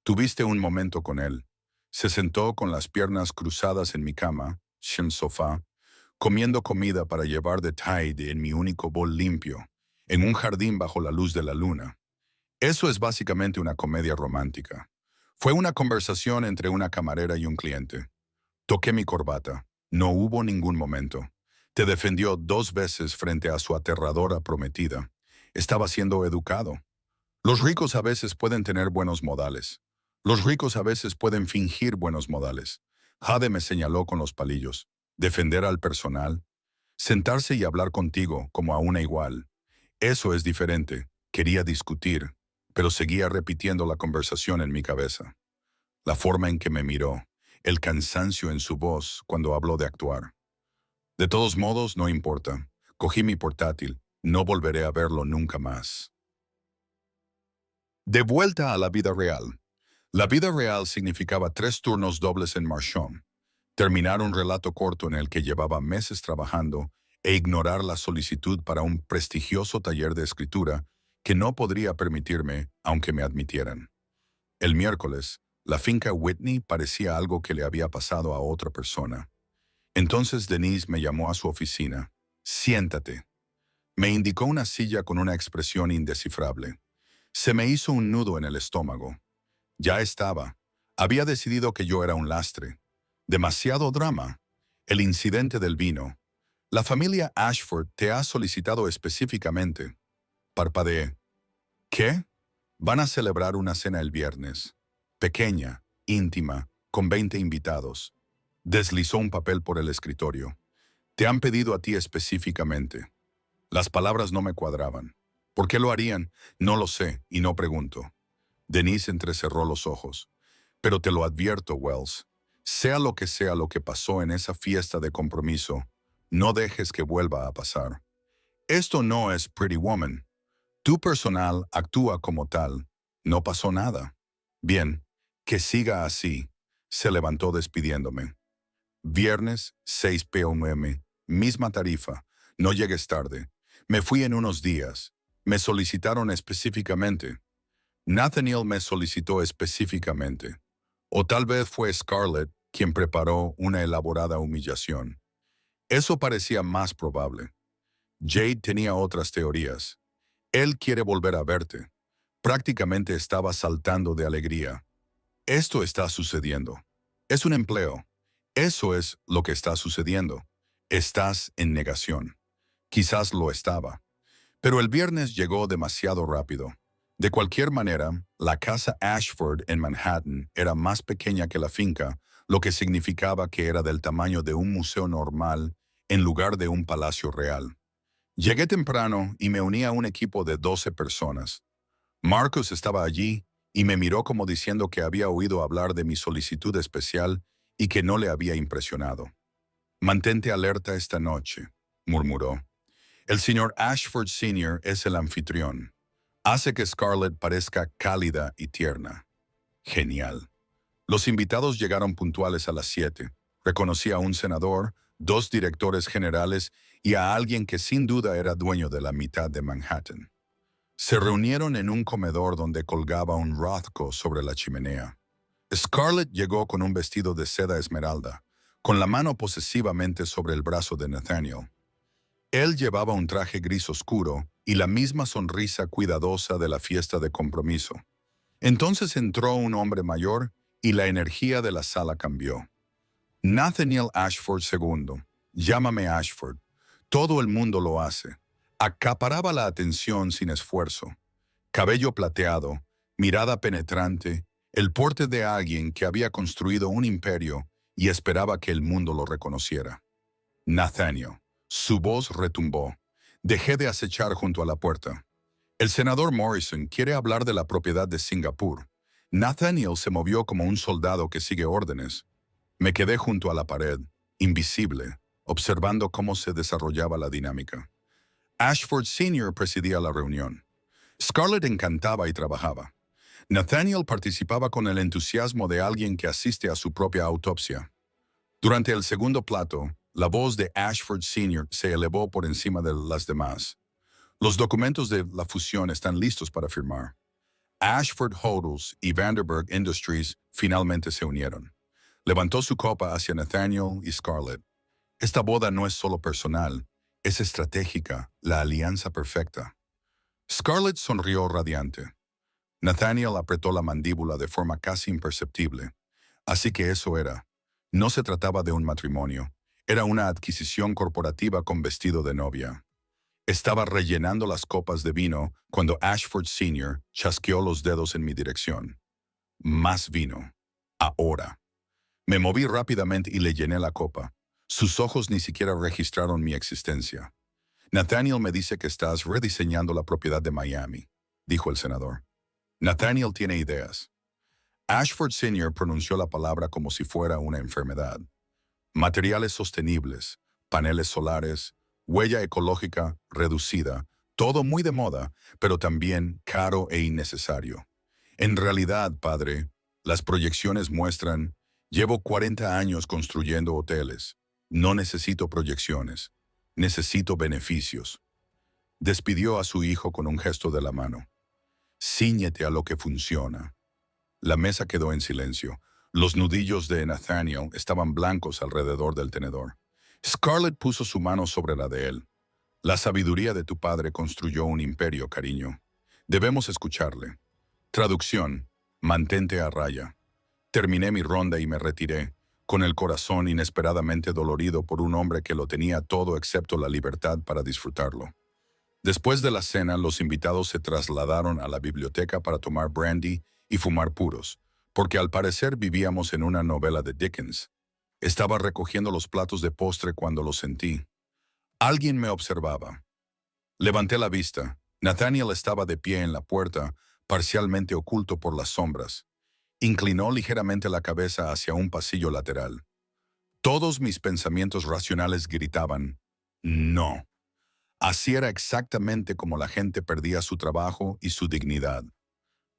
Tuviste un momento con él. Se sentó con las piernas cruzadas en mi cama, en sofá, comiendo comida para llevar de Tide en mi único bol limpio, en un jardín bajo la luz de la luna. Eso es básicamente una comedia romántica. Fue una conversación entre una camarera y un cliente. Toqué mi corbata. No hubo ningún momento. Te defendió 2 veces frente a su aterradora prometida. Estaba siendo educado. Los ricos a veces pueden tener buenos modales. Los ricos a veces pueden fingir buenos modales. Jade me señaló con los palillos. defender al personal, sentarse y hablar contigo como a una igual. Eso es diferente. Quería discutir, pero seguía repitiendo la conversación en mi cabeza. La forma en que me miró, el cansancio en su voz cuando habló de actuar. De todos modos, no importa. Cogí mi portátil. No volveré a verlo nunca más. De vuelta a la vida real. La vida real significaba 3 turnos dobles en Marchand, terminar un relato corto en el que llevaba meses trabajando e ignorar la solicitud para un prestigioso taller de escritura que no podría permitirme aunque me admitieran. El miércoles, la finca Whitney parecía algo que le había pasado a otra persona. Entonces Denise me llamó a su oficina. Siéntate. Me indicó una silla con una expresión indescifrable. Se me hizo un nudo en el estómago. Ya estaba. Había decidido que yo era un lastre. Demasiado drama. El incidente del vino. La familia Ashford te ha solicitado específicamente. Parpadeé. ¿Qué? Van a celebrar una cena el viernes. Pequeña, íntima, con 20 invitados. Deslizó un papel por el escritorio. Te han pedido a ti específicamente. Las palabras no me cuadraban. ¿Por qué lo harían? No lo sé y no pregunto. Denise entrecerró los ojos. Pero te lo advierto, Wells. Sea lo que pasó en esa fiesta de compromiso, no dejes que vuelva a pasar. Esto no es Pretty Woman. Tu personal actúa como tal. No pasó nada. Bien, que siga así. Se levantó despidiéndome. Viernes, 6 p.m., misma tarifa. No llegues tarde. Me fui en unos días. Me solicitaron específicamente. Nathaniel me solicitó específicamente. O tal vez fue Scarlett quien preparó una elaborada humillación. Eso parecía más probable. Jade tenía otras teorías. Él quiere volver a verte. Prácticamente estaba saltando de alegría. Esto está sucediendo. Es un empleo. Eso es lo que está sucediendo. Estás en negación. Quizás lo estaba. Pero el viernes llegó demasiado rápido. De cualquier manera, la casa Ashford en Manhattan era más pequeña que la finca, lo que significaba que era del tamaño de un museo normal en lugar de un palacio real. Llegué temprano y me uní a un equipo de 12 personas. Marcus estaba allí y me miró como diciendo que había oído hablar de mi solicitud especial y que no le había impresionado. Mantente alerta esta noche, murmuró. El señor Ashford Sr. es el anfitrión. Hace que Scarlett parezca cálida y tierna. Genial. Los invitados llegaron puntuales a las 7. Reconocí a un senador, 2 directores generales y a alguien que sin duda era dueño de la mitad de Manhattan. Se reunieron en un comedor donde colgaba un Rothko sobre la chimenea. Scarlett llegó con un vestido de seda esmeralda, con la mano posesivamente sobre el brazo de Nathaniel. Él llevaba un traje gris oscuro y la misma sonrisa cuidadosa de la fiesta de compromiso. Entonces entró un hombre mayor y la energía de la sala cambió. Nathaniel Ashford II. Llámame Ashford. Todo el mundo lo hace. Acaparaba la atención sin esfuerzo. Cabello plateado, mirada penetrante, el porte de alguien que había construido un imperio y esperaba que el mundo lo reconociera. Nathaniel. Su voz retumbó. Dejé de acechar junto a la puerta. El senador Morrison quiere hablar de la propiedad de Singapur. Nathaniel se movió como un soldado que sigue órdenes. Me quedé junto a la pared, invisible, observando cómo se desarrollaba la dinámica. Ashford Sr. presidía la reunión. Scarlett encantaba y trabajaba. Nathaniel participaba con el entusiasmo de alguien que asiste a su propia autopsia. Durante el segundo plato, la voz de Ashford Sr. se elevó por encima de las demás. Los documentos de la fusión están listos para firmar. Ashford Hotels y Vanderburg Industries finalmente se unieron. Levantó su copa hacia Nathaniel y Scarlett. Esta boda no es solo personal, es estratégica, la alianza perfecta. Scarlett sonrió radiante. Nathaniel apretó la mandíbula de forma casi imperceptible. Así que eso era. No se trataba de un matrimonio. Era una adquisición corporativa con vestido de novia. Estaba rellenando las copas de vino cuando Ashford Sr. chasqueó los dedos en mi dirección. Más vino. Ahora. Me moví rápidamente y le llené la copa. Sus ojos ni siquiera registraron mi existencia. Nathaniel me dice que estás rediseñando la propiedad de Miami, dijo el senador. Nathaniel tiene ideas. Ashford Sr. pronunció la palabra como si fuera una enfermedad. Materiales sostenibles, paneles solares, huella ecológica reducida, todo muy de moda, pero también caro e innecesario. En realidad, padre, las proyecciones muestran, llevo 40 años construyendo hoteles. No necesito proyecciones, necesito beneficios. Despidió a su hijo con un gesto de la mano. Cíñete a lo que funciona. La mesa quedó en silencio. Los nudillos de Nathaniel estaban blancos alrededor del tenedor. Scarlett puso su mano sobre la de él. La sabiduría de tu padre construyó un imperio, cariño. Debemos escucharle. Traducción: mantente a raya. Terminé mi ronda y me retiré, con el corazón inesperadamente dolorido por un hombre que lo tenía todo excepto la libertad para disfrutarlo. Después de la cena, los invitados se trasladaron a la biblioteca para tomar brandy y fumar puros, porque al parecer vivíamos en una novela de Dickens. Estaba recogiendo los platos de postre cuando lo sentí. Alguien me observaba. Levanté la vista. Nathaniel estaba de pie en la puerta, parcialmente oculto por las sombras. Inclinó ligeramente la cabeza hacia un pasillo lateral. Todos mis pensamientos racionales gritaban, no. Así era exactamente como la gente perdía su trabajo y su dignidad.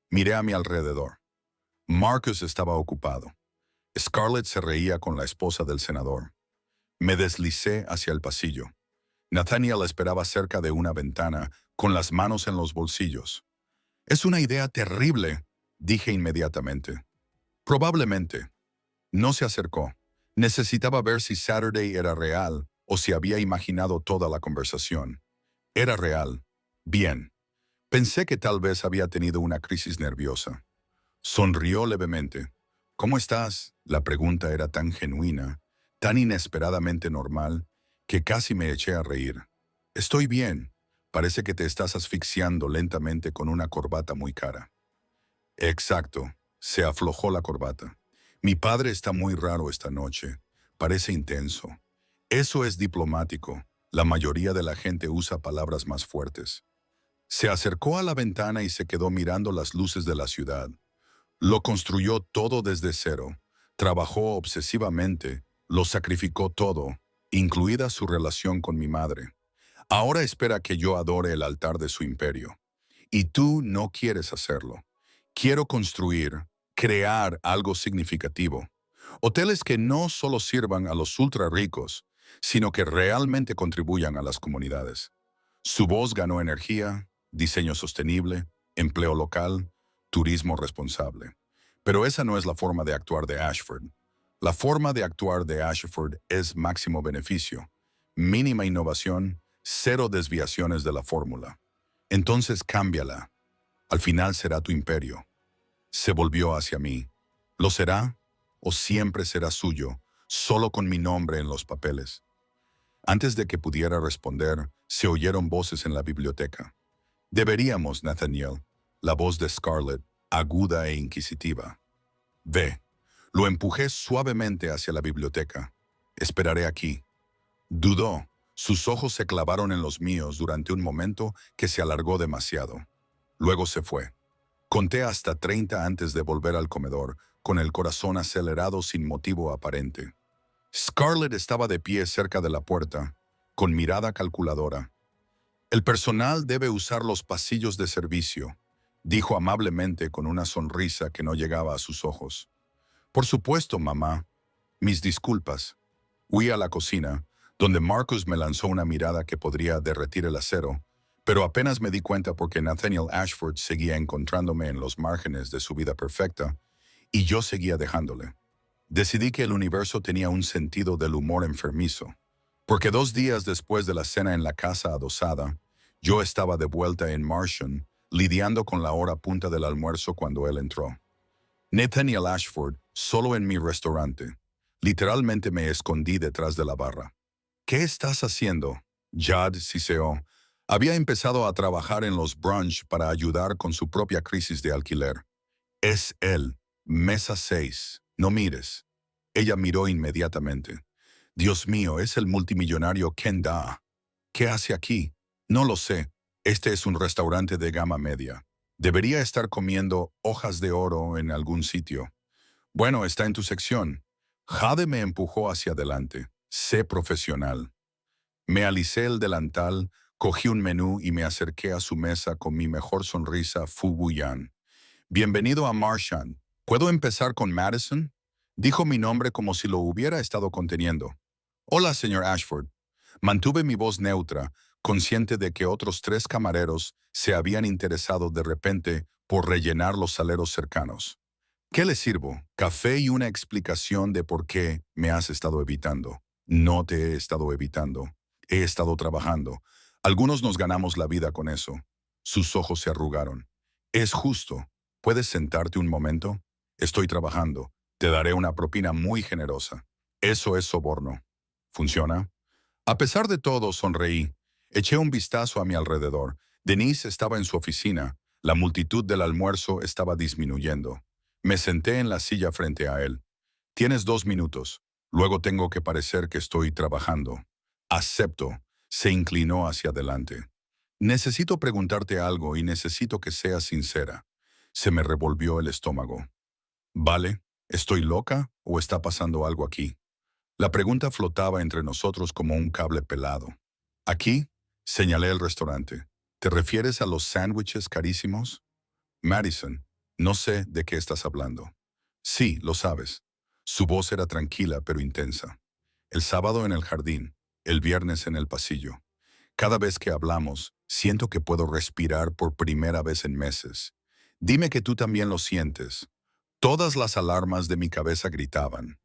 Miré a mi alrededor. Marcus estaba ocupado. Scarlett se reía con la esposa del senador. Me deslicé hacia el pasillo. Nathaniel esperaba cerca de una ventana, con las manos en los bolsillos. «Es una idea terrible», dije inmediatamente. «Probablemente». No se acercó. Necesitaba ver si Saturday era real o si había imaginado toda la conversación. Era real. Bien. Pensé que tal vez había tenido una crisis nerviosa. Sonrió levemente. «¿Cómo estás?». La pregunta era tan genuina, tan inesperadamente normal, que casi me eché a reír. «Estoy bien. Parece que te estás asfixiando lentamente con una corbata muy cara». «Exacto». Se aflojó la corbata. «Mi padre está muy raro esta noche. Parece intenso. Eso es diplomático. La mayoría de la gente usa palabras más fuertes». Se acercó a la ventana y se quedó mirando las luces de la ciudad. Lo construyó todo desde cero. Trabajó obsesivamente. Lo sacrificó todo, incluida su relación con mi madre. Ahora espera que yo adore el altar de su imperio. Y tú no quieres hacerlo. Quiero construir, crear algo significativo. Hoteles que no solo sirvan a los ultra ricos, sino que realmente contribuyan a las comunidades. Su voz ganó energía, diseño sostenible, empleo local, turismo responsable. Pero esa no es la forma de actuar de Ashford. La forma de actuar de Ashford es máximo beneficio, mínima innovación, cero desviaciones de la fórmula. Entonces cámbiala. Al final será tu imperio. Se volvió hacia mí. ¿Lo será? ¿O siempre será suyo, solo con mi nombre en los papeles? Antes de que pudiera responder, se oyeron voces en la biblioteca. «Deberíamos, Nathaniel». La voz de Scarlett, aguda e inquisitiva. «Ve». Lo empujé suavemente hacia la biblioteca. «Esperaré aquí». Dudó. Sus ojos se clavaron en los míos durante un momento que se alargó demasiado. Luego se fue. Conté hasta 30 antes de volver al comedor, con el corazón acelerado sin motivo aparente. Scarlett estaba de pie cerca de la puerta, con mirada calculadora. «El personal debe usar los pasillos de servicio», dijo amablemente con una sonrisa que no llegaba a sus ojos. «Por supuesto, mamá. Mis disculpas». Huí a la cocina, donde Marcus me lanzó una mirada que podría derretir el acero, pero apenas me di cuenta porque Nathaniel Ashford seguía encontrándome en los márgenes de su vida perfecta, y yo seguía dejándole. Decidí que el universo tenía un sentido del humor enfermizo, porque 2 días después de la cena en la casa adosada, yo estaba de vuelta en Martian, lidiando con la hora punta del almuerzo cuando él entró. Nathaniel Ashford, solo en mi restaurante. Literalmente me escondí detrás de la barra. «¿Qué estás haciendo?». Judd siseó. Había empezado a trabajar en los brunch para ayudar con su propia crisis de alquiler. «Es él. Mesa 6. No mires». Ella miró inmediatamente. Dios mío, es el multimillonario Ken Da. ¿Qué hace aquí? No lo sé. Este es un restaurante de gama media. Debería estar comiendo hojas de oro en algún sitio. Bueno, está en tu sección. Jade me empujó hacia adelante. Sé profesional. Me alicé el delantal, cogí un menú y me acerqué a su mesa con mi mejor sonrisa Fubuyan. Bienvenido a Marchand. ¿Puedo empezar con Madison? Dijo mi nombre como si lo hubiera estado conteniendo. Hola, señor Ashford. Mantuve mi voz neutra, consciente de que otros 3 camareros se habían interesado de repente por rellenar los saleros cercanos. ¿Qué le sirvo? Café y una explicación de por qué me has estado evitando. No te he estado evitando. He estado trabajando. Algunos nos ganamos la vida con eso. Sus ojos se arrugaron. Es justo. ¿Puedes sentarte un momento? Estoy trabajando. Te daré una propina muy generosa. Eso es soborno. ¿Funciona? A pesar de todo, sonreí. Eché un vistazo a mi alrededor. Denise estaba en su oficina. La multitud del almuerzo estaba disminuyendo. Me senté en la silla frente a él. Tienes 2 minutos. Luego tengo que parecer que estoy trabajando. Acepto. Se inclinó hacia adelante. Necesito preguntarte algo y necesito que seas sincera. Se me revolvió el estómago. ¿Vale? ¿Estoy loca o está pasando algo aquí? La pregunta flotaba entre nosotros como un cable pelado. Aquí, señalé el restaurante. ¿Te refieres a los sándwiches carísimos? Madison, no sé de qué estás hablando. Sí, lo sabes. Su voz era tranquila pero intensa. El sábado en el jardín, el viernes en el pasillo. Cada vez que hablamos, siento que puedo respirar por primera vez en meses. Dime que tú también lo sientes. Todas las alarmas de mi cabeza gritaban.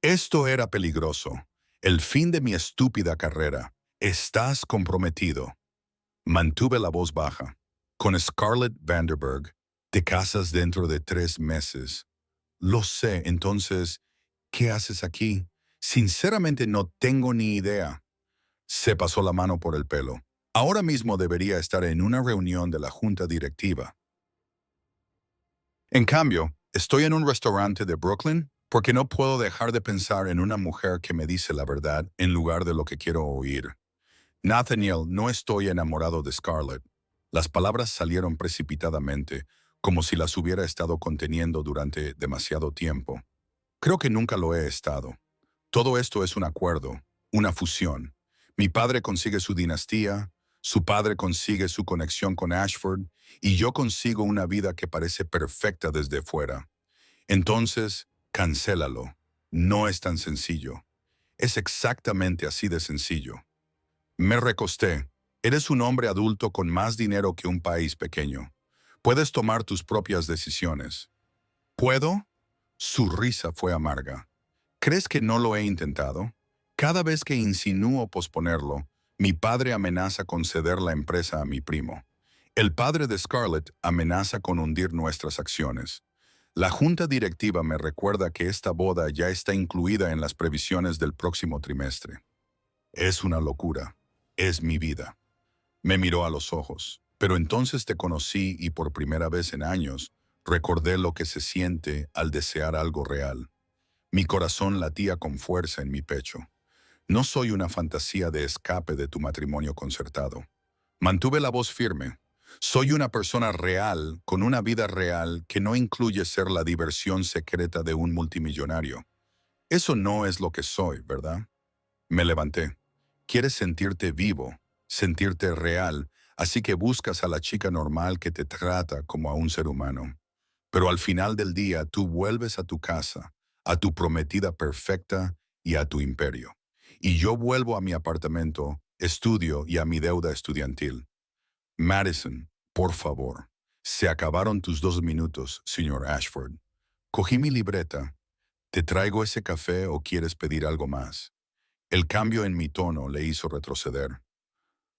Esto era peligroso. El fin de mi estúpida carrera. Estás comprometido. Mantuve la voz baja. Con Scarlett Vanderberg, te casas dentro de 3 meses. Lo sé, entonces, ¿qué haces aquí? Sinceramente no tengo ni idea. Se pasó la mano por el pelo. Ahora mismo debería estar en una reunión de la junta directiva. En cambio, estoy en un restaurante de Brooklyn porque no puedo dejar de pensar en una mujer que me dice la verdad en lugar de lo que quiero oír. Nathaniel, no estoy enamorado de Scarlett. Las palabras salieron precipitadamente, como si las hubiera estado conteniendo durante demasiado tiempo. Creo que nunca lo he estado. Todo esto es un acuerdo, una fusión. Mi padre consigue su dinastía, su padre consigue su conexión con Ashford, y yo consigo una vida que parece perfecta desde fuera. Entonces, cancélalo. No es tan sencillo. Es exactamente así de sencillo. Me recosté. Eres un hombre adulto con más dinero que un país pequeño. Puedes tomar tus propias decisiones. ¿Puedo? Su risa fue amarga. ¿Crees que no lo he intentado? Cada vez que insinúo posponerlo, mi padre amenaza con ceder la empresa a mi primo. El padre de Scarlett amenaza con hundir nuestras acciones. La junta directiva me recuerda que esta boda ya está incluida en las previsiones del próximo trimestre. Es una locura. Es mi vida. Me miró a los ojos. Pero entonces te conocí y por primera vez en años recordé lo que se siente al desear algo real. Mi corazón latía con fuerza en mi pecho. No soy una fantasía de escape de tu matrimonio concertado. Mantuve la voz firme. Soy una persona real, con una vida real que no incluye ser la diversión secreta de un multimillonario. Eso no es lo que soy, ¿verdad? Me levanté. Quieres sentirte vivo, sentirte real, así que buscas a la chica normal que te trata como a un ser humano. Pero al final del día tú vuelves a tu casa, a tu prometida perfecta y a tu imperio. Y yo vuelvo a mi apartamento, estudio y a mi deuda estudiantil. Madison, por favor, se acabaron tus 2 minutos, señor Ashford. Cogí mi libreta. ¿Te traigo ese café o quieres pedir algo más? El cambio en mi tono le hizo retroceder.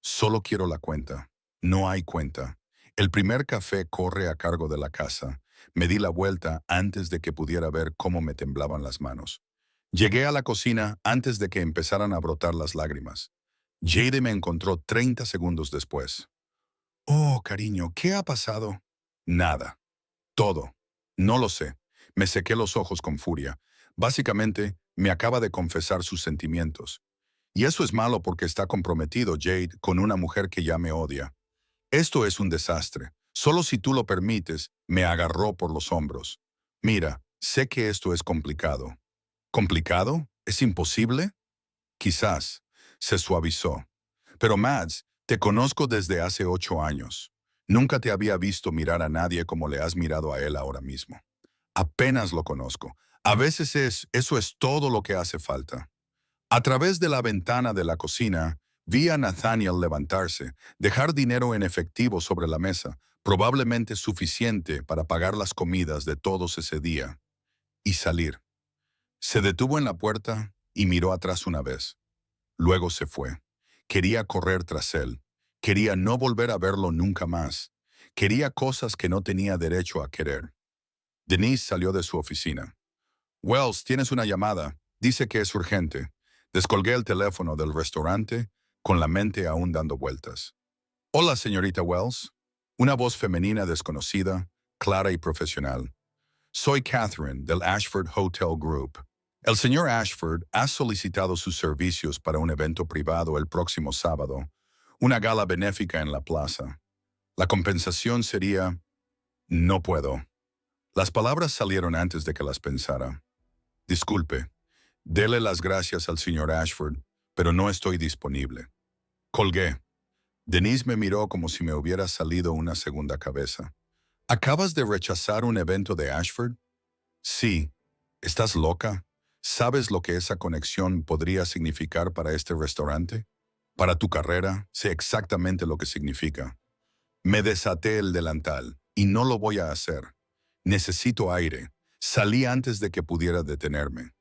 Solo quiero la cuenta. No hay cuenta. El primer café corre a cargo de la casa. Me di la vuelta antes de que pudiera ver cómo me temblaban las manos. Llegué a la cocina antes de que empezaran a brotar las lágrimas. Jade me encontró 30 segundos después. Oh, cariño, ¿qué ha pasado? Nada. Todo. No lo sé. Me sequé los ojos con furia. Básicamente, Me acaba de confesar sus sentimientos. Y eso es malo porque está comprometido, Jade, con una mujer que ya me odia. Esto es un desastre. Solo si tú lo permites, me agarró por los hombros. Mira, sé que esto es complicado. ¿Complicado? ¿Es imposible? Quizás. Se suavizó. Pero Mads, te conozco desde hace 8 años. Nunca te había visto mirar a nadie como le has mirado a él ahora mismo. Apenas lo conozco. A veces eso es todo lo que hace falta. A través de la ventana de la cocina, vi a Nathaniel levantarse, dejar dinero en efectivo sobre la mesa, probablemente suficiente para pagar las comidas de todos ese día, y salir. Se detuvo en la puerta y miró atrás una vez. Luego se fue. Quería correr tras él. Quería no volver a verlo nunca más. Quería cosas que no tenía derecho a querer. Denise salió de su oficina. Wells, tienes una llamada. Dice que es urgente. Descolgué el teléfono del restaurante, con la mente aún dando vueltas. Hola, señorita Wells. Una voz femenina desconocida, clara y profesional. Soy Catherine, del Ashford Hotel Group. El señor Ashford ha solicitado sus servicios para un evento privado el próximo sábado, una gala benéfica en la plaza. La compensación sería... No puedo. Las palabras salieron antes de que las pensara. Disculpe, dele las gracias al señor Ashford, pero no estoy disponible. Colgué. Denise me miró como si me hubiera salido una segunda cabeza. ¿Acabas de rechazar un evento de Ashford? Sí. ¿Estás loca? ¿Sabes lo que esa conexión podría significar para este restaurante? Para tu carrera, sé exactamente lo que significa. Me desaté el delantal, y no lo voy a hacer. Necesito aire. Salí antes de que pudiera detenerme.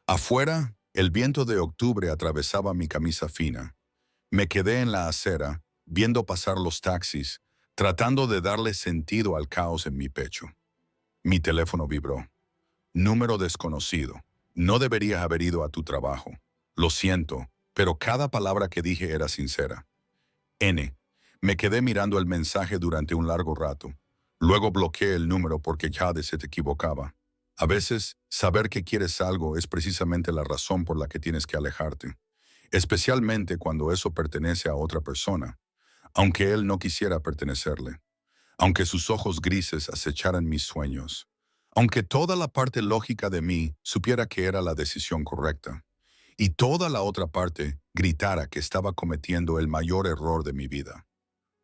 Afuera, el viento de octubre atravesaba mi camisa fina. Me quedé en la acera, viendo pasar los taxis, tratando de darle sentido al caos en mi pecho. Mi teléfono vibró. Número desconocido. No debería haber ido a tu trabajo. Lo siento, pero cada palabra que dije era sincera. N. Me quedé mirando el mensaje durante un largo rato. Luego bloqueé el número porque ya se te equivocaba. A veces, saber que quieres algo es precisamente la razón por la que tienes que alejarte, especialmente cuando eso pertenece a otra persona, aunque él no quisiera pertenecerle, aunque sus ojos grises acecharan mis sueños, aunque toda la parte lógica de mí supiera que era la decisión correcta, y toda la otra parte gritara que estaba cometiendo el mayor error de mi vida.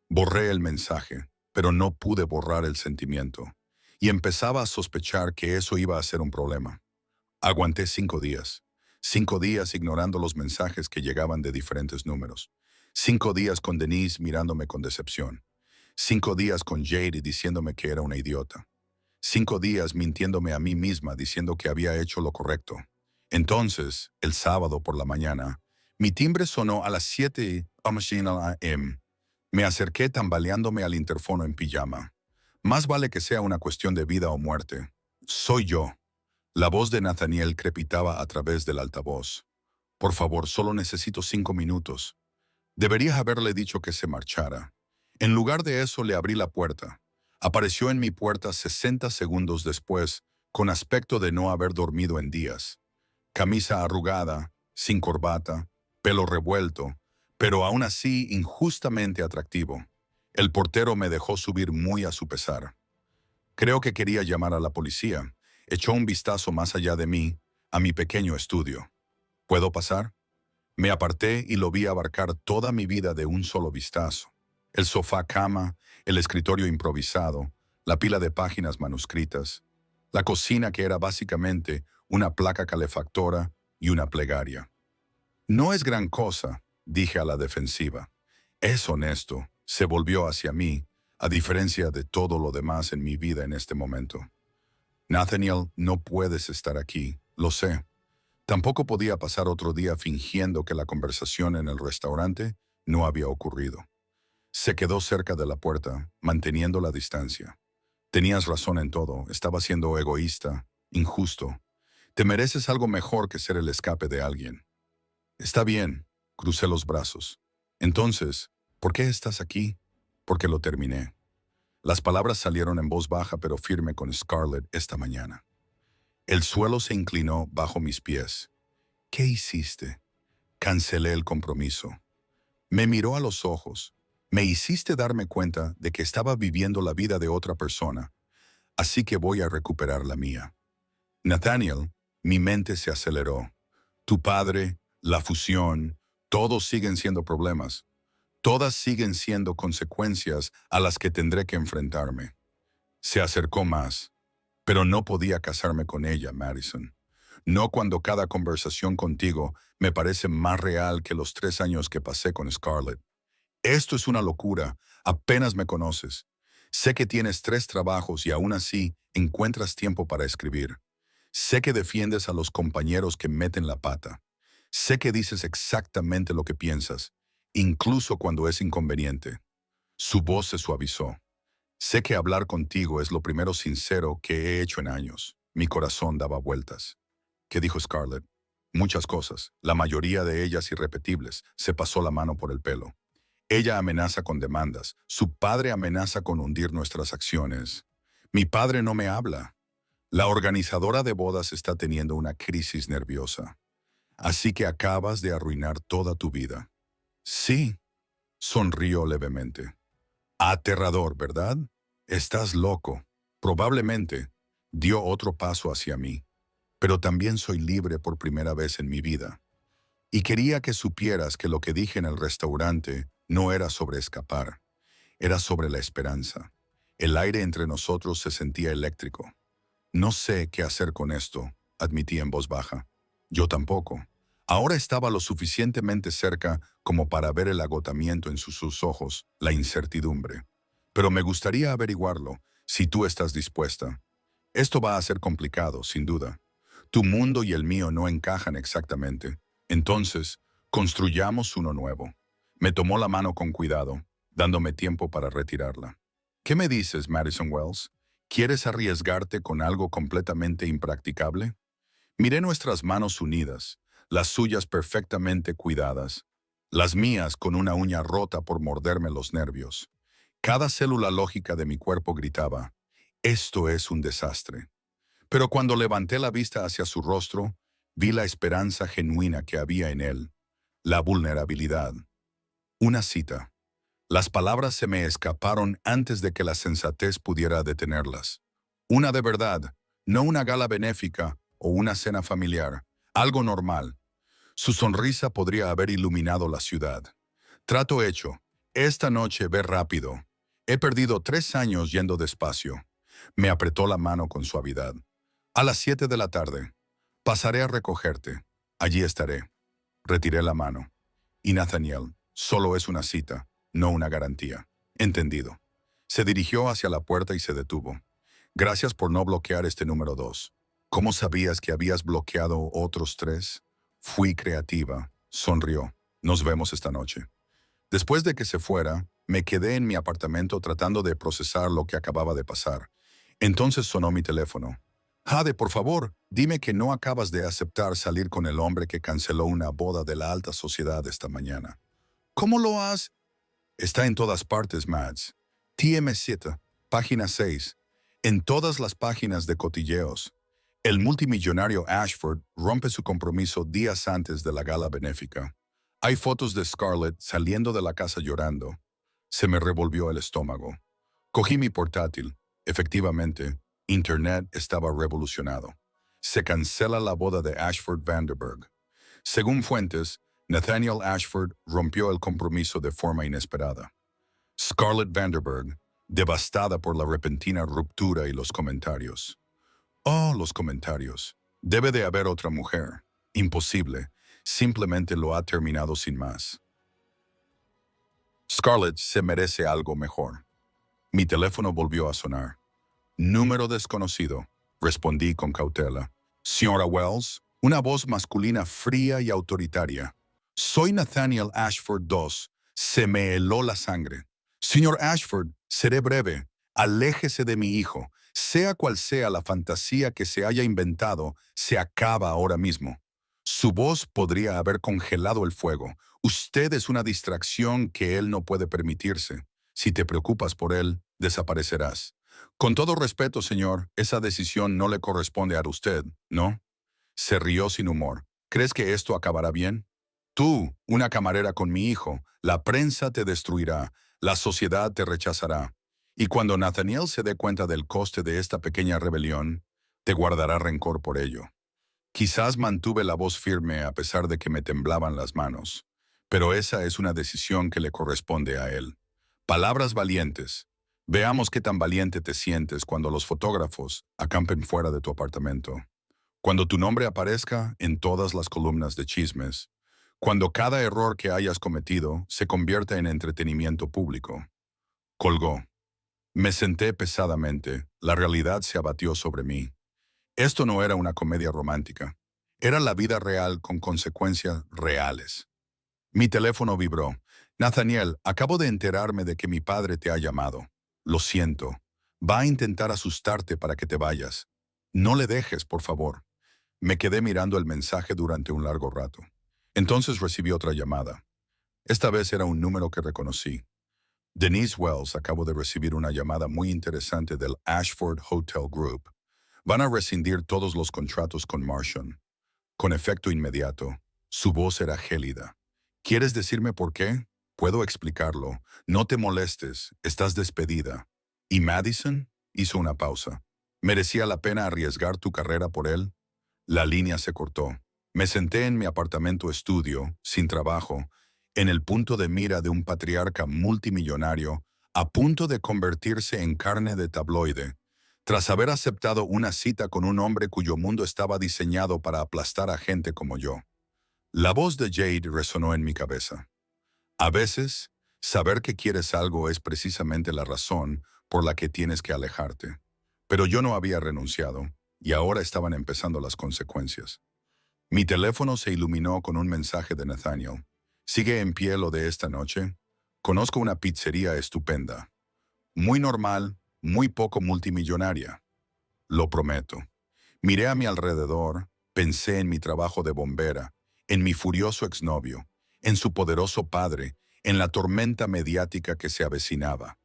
Borré el mensaje, pero no pude borrar el sentimiento, y empezaba a sospechar que eso iba a ser un problema. Aguanté 5 días. 5 días ignorando los mensajes que llegaban de diferentes números. 5 días con Denise mirándome con decepción. 5 días con Jade diciéndome que era una idiota. 5 días mintiéndome a mí misma diciendo que había hecho lo correcto. Entonces, el sábado por la mañana, mi timbre sonó a las 7 a.m. Me acerqué tambaleándome al interfono en pijama. Más vale que sea una cuestión de vida o muerte. Soy yo. La voz de Nathaniel crepitaba a través del altavoz. Por favor, solo necesito 5 minutos. Debería haberle dicho que se marchara. En lugar de eso, le abrí la puerta. Apareció en mi puerta 60 segundos después, con aspecto de no haber dormido en días. Camisa arrugada, sin corbata, pelo revuelto, pero aún así injustamente atractivo. El portero me dejó subir muy a su pesar. Creo que quería llamar a la policía. Echó un vistazo más allá de mí, a mi pequeño estudio. ¿Puedo pasar? Me aparté y lo vi abarcar toda mi vida de un solo vistazo. El sofá cama, el escritorio improvisado, la pila de páginas manuscritas, la cocina que era básicamente una placa calefactora y una plegaria. No es gran cosa, dije a la defensiva. Es honesto, se volvió hacia mí, a diferencia de todo lo demás en mi vida en este momento. Nathaniel, no puedes estar aquí, lo sé. Tampoco podía pasar otro día fingiendo que la conversación en el restaurante no había ocurrido. Se quedó cerca de la puerta, manteniendo la distancia. Tenías razón en todo, estaba siendo egoísta, injusto. Te mereces algo mejor que ser el escape de alguien. Está bien, crucé los brazos. Entonces, ¿por qué estás aquí? Porque lo terminé. Las palabras salieron en voz baja pero firme con Scarlett esta mañana. El suelo se inclinó bajo mis pies. ¿Qué hiciste? Cancelé el compromiso. Me miró a los ojos. Me hiciste darme cuenta de que estaba viviendo la vida de otra persona, así que voy a recuperar la mía. Nathaniel, mi mente se aceleró. Tu padre, la fusión, todos siguen siendo problemas. Todas siguen siendo consecuencias a las que tendré que enfrentarme. Se acercó más, pero no podía casarme con ella, Madison. No cuando cada conversación contigo me parece más real que los 3 años que pasé con Scarlett. Esto es una locura, apenas me conoces. Sé que tienes 3 trabajos y aún así encuentras tiempo para escribir. Sé que defiendes a los compañeros que meten la pata. Sé que dices exactamente lo que piensas, incluso cuando es inconveniente. Su voz se suavizó. Sé que hablar contigo es lo primero sincero que he hecho en años. Mi corazón daba vueltas. ¿Qué dijo Scarlett? Muchas cosas, la mayoría de ellas irrepetibles. Se pasó la mano por el pelo. Ella amenaza con demandas. Su padre amenaza con hundir nuestras acciones. Mi padre no me habla. La organizadora de bodas está teniendo una crisis nerviosa. Así que acabas de arruinar toda tu vida. Sí, sonrió levemente. Aterrador, ¿verdad? Estás loco. Probablemente dio otro paso hacia mí, pero también soy libre por primera vez en mi vida. Y quería que supieras que lo que dije en el restaurante no era sobre escapar, era sobre la esperanza. El aire entre nosotros se sentía eléctrico. No sé qué hacer con esto, admití en voz baja. Yo tampoco. Ahora estaba lo suficientemente cerca como para ver el agotamiento en sus ojos, la incertidumbre. Pero me gustaría averiguarlo, si tú estás dispuesta. Esto va a ser complicado, sin duda. Tu mundo y el mío no encajan exactamente. Entonces, construyamos uno nuevo. Me tomó la mano con cuidado, dándome tiempo para retirarla. ¿Qué me dices, Madison Wells? ¿Quieres arriesgarte con algo completamente impracticable? Miré nuestras manos unidas, las suyas perfectamente cuidadas, las mías con una uña rota por morderme los nervios. Cada célula lógica de mi cuerpo gritaba, esto es un desastre. Pero cuando levanté la vista hacia su rostro, vi la esperanza genuina que había en él, la vulnerabilidad. Una cita. Las palabras se me escaparon antes de que la sensatez pudiera detenerlas. Una de verdad, no una gala benéfica o una cena familiar, algo normal. Su sonrisa podría haber iluminado la ciudad. Trato hecho. Esta noche ve rápido. He perdido 3 años yendo despacio. Me apretó la mano con suavidad. A las 7 de la tarde. Pasaré a recogerte. Allí estaré. Retiré la mano. Y Nathaniel, solo es una cita, no una garantía. Entendido. Se dirigió hacia la puerta y se detuvo. Gracias por no bloquear este número 2. ¿Cómo sabías que habías bloqueado otros 3? Fui creativa. Sonrió. Nos vemos esta noche. Después de que se fuera, me quedé en mi apartamento tratando de procesar lo que acababa de pasar. Entonces sonó mi teléfono. Jade, por favor, dime que no acabas de aceptar salir con el hombre que canceló una boda de la alta sociedad esta mañana. ¿Cómo lo has? Está en todas partes, Mads. TM7, página 6. En todas las páginas de cotilleos. El multimillonario Ashford rompe su compromiso días antes de la gala benéfica. Hay fotos de Scarlett saliendo de la casa llorando. Se me revolvió el estómago. Cogí mi portátil. Efectivamente, Internet estaba revolucionado. Se cancela la boda de Ashford Vanderberg. Según fuentes, Nathaniel Ashford rompió el compromiso de forma inesperada. Scarlett Vanderberg, devastada por la repentina ruptura y los comentarios. Oh, los comentarios. Debe de haber otra mujer. Imposible. Simplemente lo ha terminado sin más. Scarlett se merece algo mejor. Mi teléfono volvió a sonar. Número desconocido, respondí con cautela. Señora Wells, una voz masculina fría y autoritaria. Soy Nathaniel Ashford II. Se me heló la sangre. Señor Ashford, seré breve. Aléjese de mi hijo. Sea cual sea la fantasía que se haya inventado, se acaba ahora mismo. Su voz podría haber congelado el fuego. Usted es una distracción que él no puede permitirse. Si te preocupas por él, desaparecerás. Con todo respeto, señor, esa decisión no le corresponde a usted, ¿no? Se rió sin humor. ¿Crees que esto acabará bien? Tú, una camarera con mi hijo, la prensa te destruirá, la sociedad te rechazará. Y cuando Nathaniel se dé cuenta del coste de esta pequeña rebelión, te guardará rencor por ello. Quizás mantuve la voz firme a pesar de que me temblaban las manos, pero esa es una decisión que le corresponde a él. Palabras valientes. Veamos qué tan valiente te sientes cuando los fotógrafos acampen fuera de tu apartamento. Cuando tu nombre aparezca en todas las columnas de chismes. Cuando cada error que hayas cometido se convierta en entretenimiento público. Colgó. Me senté pesadamente. La realidad se abatió sobre mí. Esto no era una comedia romántica. Era la vida real con consecuencias reales. Mi teléfono vibró. Nathaniel, acabo de enterarme de que mi padre te ha llamado. Lo siento. Va a intentar asustarte para que te vayas. No le dejes, por favor. Me quedé mirando el mensaje durante un largo rato. Entonces recibí otra llamada. Esta vez era un número que reconocí. Denise Wells, acabo de recibir una llamada muy interesante del Ashford Hotel Group. Van a rescindir todos los contratos con Martian. Con efecto inmediato. Su voz era gélida. ¿Quieres decirme por qué? Puedo explicarlo. No te molestes. Estás despedida. ¿Y Madison? Hizo una pausa. ¿Merecía la pena arriesgar tu carrera por él? La línea se cortó. Me senté en mi apartamento estudio, sin trabajo, en el punto de mira de un patriarca multimillonario, a punto de convertirse en carne de tabloide, tras haber aceptado una cita con un hombre cuyo mundo estaba diseñado para aplastar a gente como yo. La voz de Jade resonó en mi cabeza. A veces, saber que quieres algo es precisamente la razón por la que tienes que alejarte. Pero yo no había renunciado, y ahora estaban empezando las consecuencias. Mi teléfono se iluminó con un mensaje de Nathaniel. ¿Sigue en pie lo de esta noche? Conozco una pizzería estupenda. Muy normal, muy poco multimillonaria. Lo prometo. Miré a mi alrededor, pensé en mi trabajo de bombera, en mi furioso exnovio, en su poderoso padre, en la tormenta mediática que se avecinaba.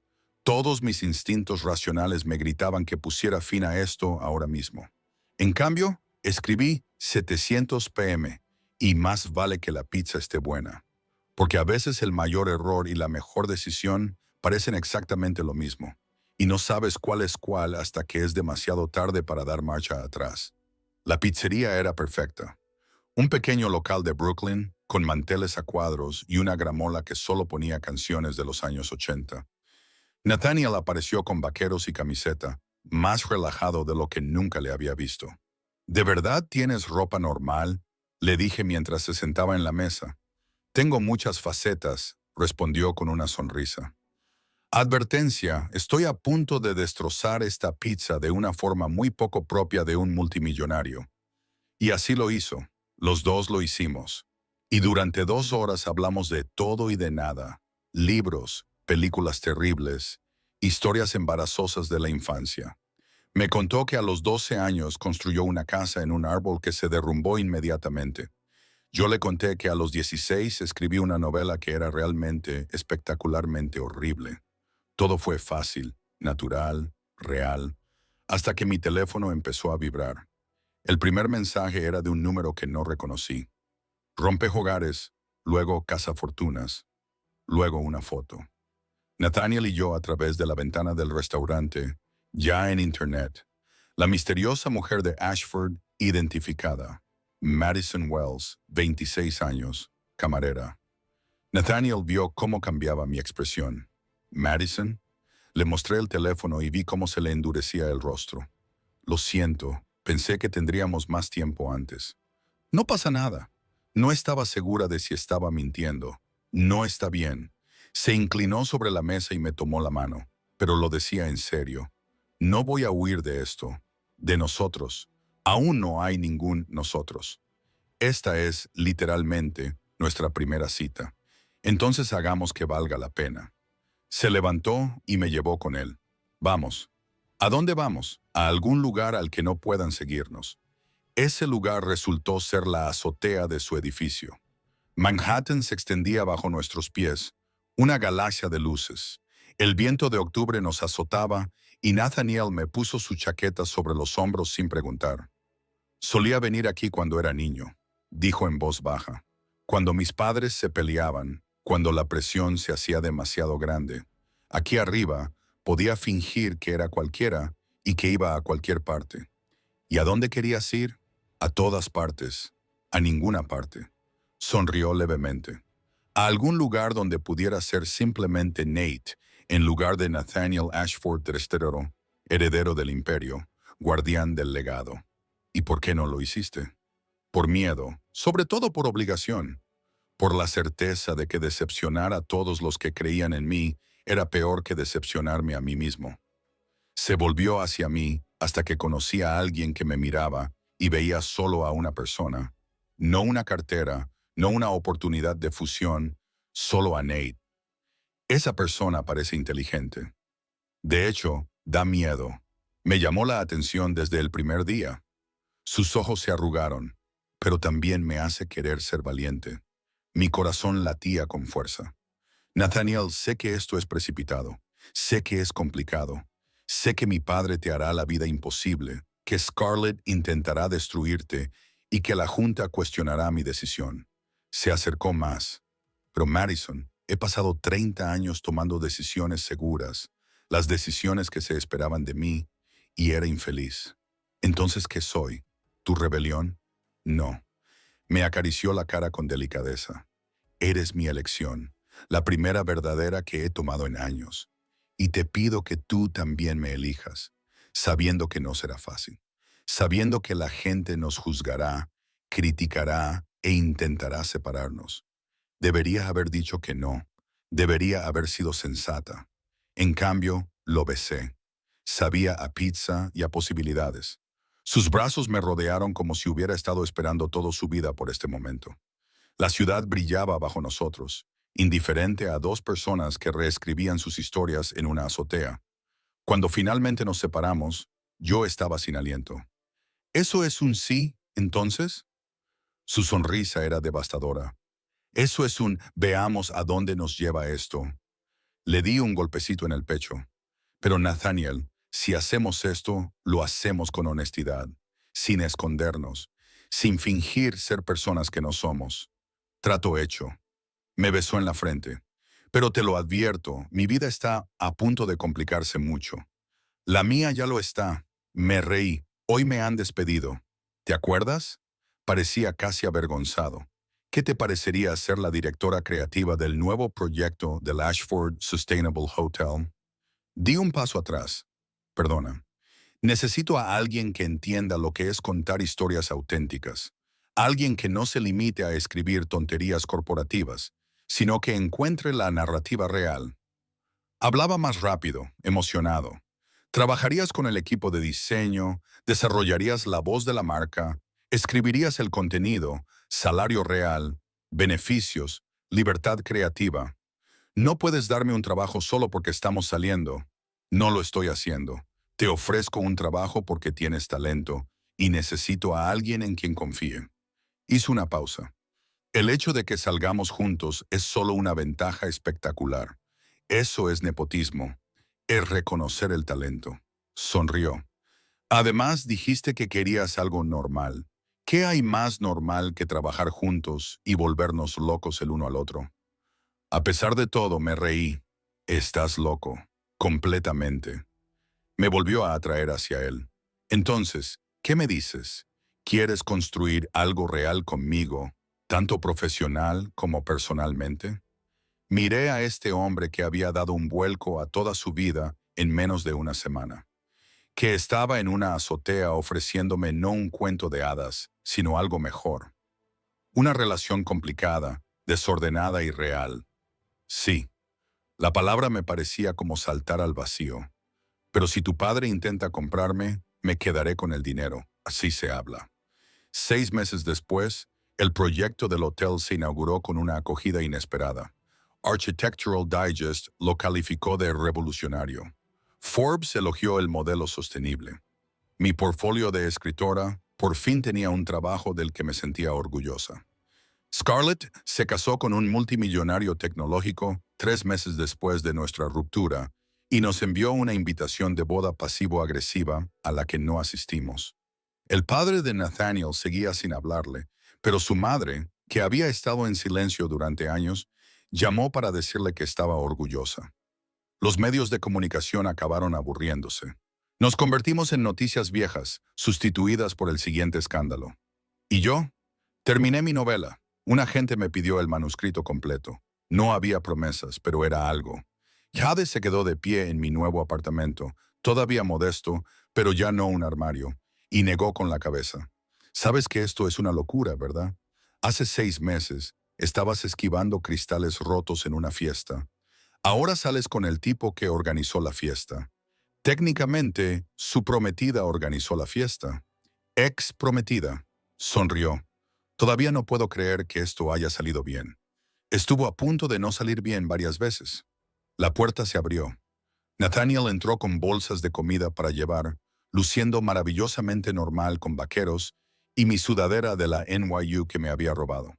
Todos mis instintos racionales me gritaban que pusiera fin a esto ahora mismo. En cambio, escribí 700 p.m. y más vale que la pizza esté buena. Porque a veces el mayor error y la mejor decisión parecen exactamente lo mismo. Y no sabes cuál es cuál hasta que es demasiado tarde para dar marcha atrás. La pizzería era perfecta. Un pequeño local de Brooklyn, con manteles a cuadros y una gramola que solo ponía canciones de los años 80. Nathaniel apareció con vaqueros y camiseta, más relajado de lo que nunca le había visto. ¿De verdad tienes ropa normal?, le dije mientras se sentaba en la mesa. Tengo muchas facetas, respondió con una sonrisa. Advertencia, estoy a punto de destrozar esta pizza de una forma muy poco propia de un multimillonario. Y así lo hizo. Los dos lo hicimos. Y durante 2 horas hablamos de todo y de nada. Libros, películas terribles, historias embarazosas de la infancia. Me contó que a los 12 años construyó una casa en un árbol que se derrumbó inmediatamente. Yo le conté que a los 16 escribí una novela que era realmente, espectacularmente horrible. Todo fue fácil, natural, real, hasta que mi teléfono empezó a vibrar. El primer mensaje era de un número que no reconocí. Rompehogares, luego cazafortunas, luego una foto. Nathaniel y yo a través de la ventana del restaurante, ya en Internet. La misteriosa mujer de Ashford identificada. Madison Wells, 26 años, camarera. Nathaniel vio cómo cambiaba mi expresión. ¿Madison? Le mostré el teléfono y vi cómo se le endurecía el rostro. Lo siento, pensé que tendríamos más tiempo antes. No pasa nada. No estaba segura de si estaba mintiendo. No está bien. Se inclinó sobre la mesa y me tomó la mano, pero lo decía en serio. No voy a huir de esto, de nosotros. Aún no hay ningún nosotros. Esta es, literalmente, nuestra primera cita. Entonces hagamos que valga la pena. Se levantó y me llevó con él. Vamos. ¿A dónde vamos? A algún lugar al que no puedan seguirnos. Ese lugar resultó ser la azotea de su edificio. Manhattan se extendía bajo nuestros pies, una galaxia de luces. El viento de octubre nos azotaba y Nathaniel me puso su chaqueta sobre los hombros sin preguntar. Solía venir aquí cuando era niño. dijo en voz baja. Cuando mis padres se peleaban, cuando la presión se hacía demasiado grande, aquí arriba podía fingir que era cualquiera y que iba a cualquier parte. ¿Y a dónde querías ir? A todas partes, a ninguna parte. Sonrió levemente. A algún lugar donde pudiera ser simplemente Nate, en lugar de Nathaniel Ashford III, heredero del imperio, guardián del legado. ¿Y por qué no lo hiciste? Por miedo, sobre todo por obligación, por la certeza de que decepcionar a todos los que creían en mí era peor que decepcionarme a mí mismo. Se volvió hacia mí hasta que conocí a alguien que me miraba y veía solo a una persona, no una cartera, no una oportunidad de fusión, solo a Nate. Esa persona parece inteligente. De hecho, da miedo. Me llamó la atención desde el primer día. Sus ojos se arrugaron, pero también me hace querer ser valiente. Mi corazón latía con fuerza. Nathaniel, sé que esto es precipitado. Sé que es complicado. Sé que mi padre te hará la vida imposible, que Scarlett intentará destruirte y que la Junta cuestionará mi decisión. Se acercó más. Pero Madison, he pasado 30 años tomando decisiones seguras, las decisiones que se esperaban de mí, y era infeliz. Entonces, ¿qué soy? ¿Tu rebelión? No. Me acarició la cara con delicadeza. Eres mi elección, la primera verdadera que he tomado en años. Y te pido que tú también me elijas, sabiendo que no será fácil, sabiendo que la gente nos juzgará, criticará e intentará separarnos. Debería haber dicho que no, debería haber sido sensata. En cambio, lo besé. Sabía a pizza y a posibilidades. Sus brazos me rodearon como si hubiera estado esperando toda su vida por este momento. La ciudad brillaba bajo nosotros, indiferente a dos personas que reescribían sus historias en una azotea. Cuando finalmente nos separamos, yo estaba sin aliento. ¿Eso es un sí, entonces? Su sonrisa era devastadora. Eso es un veamos a dónde nos lleva esto. Le di un golpecito en el pecho. Pero Nathaniel, si hacemos esto, lo hacemos con honestidad, sin escondernos, sin fingir ser personas que no somos. Trato hecho. Me besó en la frente. Pero te lo advierto, mi vida está a punto de complicarse mucho. La mía ya lo está. Me reí. Hoy me han despedido. ¿Te acuerdas? Parecía casi avergonzado. ¿Qué te parecería ser la directora creativa del nuevo proyecto del Ashford Sustainable Hotel? Di un paso atrás. Perdona. Necesito a alguien que entienda lo que es contar historias auténticas. Alguien que no se limite a escribir tonterías corporativas, sino que encuentre la narrativa real. Hablaba más rápido, emocionado. Trabajarías con el equipo de diseño, desarrollarías la voz de la marca, escribirías el contenido, salario real, beneficios, libertad creativa. No puedes darme un trabajo solo porque estamos saliendo. No lo estoy haciendo. Te ofrezco un trabajo porque tienes talento y necesito a alguien en quien confíe. Hizo una pausa. El hecho de que salgamos juntos es solo una ventaja espectacular. Eso es nepotismo. Es reconocer el talento. Sonrió. Además, dijiste que querías algo normal. ¿Qué hay más normal que trabajar juntos y volvernos locos el uno al otro? A pesar de todo, me reí. Estás loco. Completamente. Me volvió a atraer hacia él. Entonces, ¿qué me dices? ¿Quieres construir algo real conmigo, tanto profesional como personalmente? Miré a este hombre que había dado un vuelco a toda su vida en menos de una semana, que estaba en una azotea ofreciéndome no un cuento de hadas, sino algo mejor. Una relación complicada, desordenada y real. Sí, la palabra me parecía como saltar al vacío. Pero si tu padre intenta comprarme, me quedaré con el dinero. Así se habla. 6 meses después, el proyecto del hotel se inauguró con una acogida inesperada. Architectural Digest lo calificó de revolucionario. Forbes elogió el modelo sostenible. Mi portfolio de escritora por fin tenía un trabajo del que me sentía orgullosa. Scarlett se casó con un multimillonario tecnológico 3 meses después de nuestra ruptura y nos envió una invitación de boda pasivo-agresiva a la que no asistimos. El padre de Nathaniel seguía sin hablarle, Pero su madre, que había estado en silencio durante años, llamó para decirle que estaba orgullosa. Los medios de comunicación acabaron aburriéndose. Nos convertimos en noticias viejas, sustituidas por el siguiente escándalo. ¿Y yo? Terminé mi novela. Un agente me pidió el manuscrito completo. No había promesas, pero era algo. Jade se quedó de pie en mi nuevo apartamento, todavía modesto, pero ya no un armario, y negó con la cabeza. Sabes que esto es una locura, ¿verdad? Hace 6 meses estabas esquivando cristales rotos en una fiesta. Ahora sales con el tipo que organizó la fiesta. Técnicamente, su prometida organizó la fiesta. Ex prometida. Sonrió. Todavía no puedo creer que esto haya salido bien. Estuvo a punto de no salir bien varias veces. La puerta se abrió. Nathaniel entró con bolsas de comida para llevar, luciendo maravillosamente normal con vaqueros y mi sudadera de la NYU que me había robado.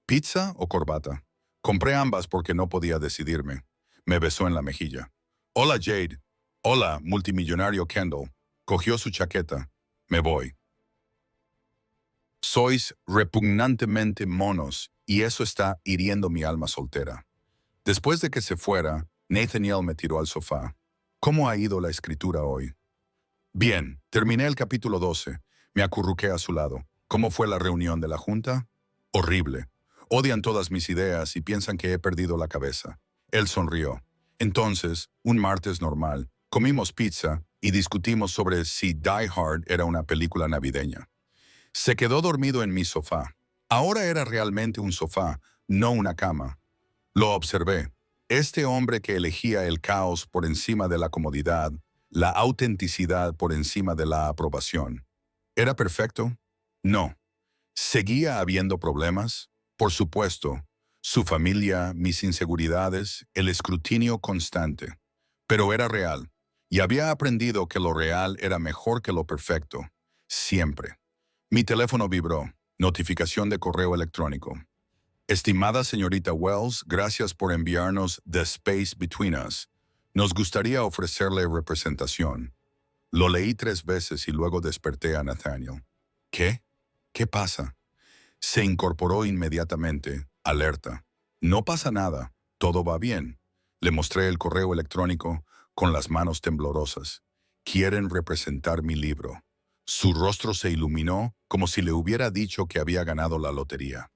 ¿Pizza o corbata? Compré ambas porque no podía decidirme. Me besó en la mejilla. Hola, Jade. Hola, multimillonario Kendall. Cogió su chaqueta. Me voy. Sois repugnantemente monos y eso está hiriendo mi alma soltera. Después de que se fuera, Nathaniel me tiró al sofá. ¿Cómo ha ido la escritura hoy? Bien, terminé el capítulo 12. Me acurruqué a su lado. ¿Cómo fue la reunión de la junta? Horrible. Odian todas mis ideas y piensan que he perdido la cabeza. Él sonrió. Entonces, un martes normal, comimos pizza y discutimos sobre si Die Hard era una película navideña. Se quedó dormido en mi sofá. Ahora era realmente un sofá, no una cama. Lo observé. Este hombre que elegía el caos por encima de la comodidad, la autenticidad por encima de la aprobación. ¿Era perfecto? No. ¿Seguía habiendo problemas? Por supuesto. Su familia, mis inseguridades, el escrutinio constante. Pero era real. Y había aprendido que lo real era mejor que lo perfecto. Siempre. Mi teléfono vibró. Notificación de correo electrónico. Estimada señorita Wells, gracias por enviarnos The Space Between Us. Nos gustaría ofrecerle representación. Lo leí 3 veces y luego desperté a Nathaniel. ¿Qué? ¿Qué pasa? Se incorporó inmediatamente, alerta. No pasa nada, todo va bien. Le mostré el correo electrónico con las manos temblorosas. Quieren representar mi libro. Su rostro se iluminó como si le hubiera dicho que había ganado la lotería.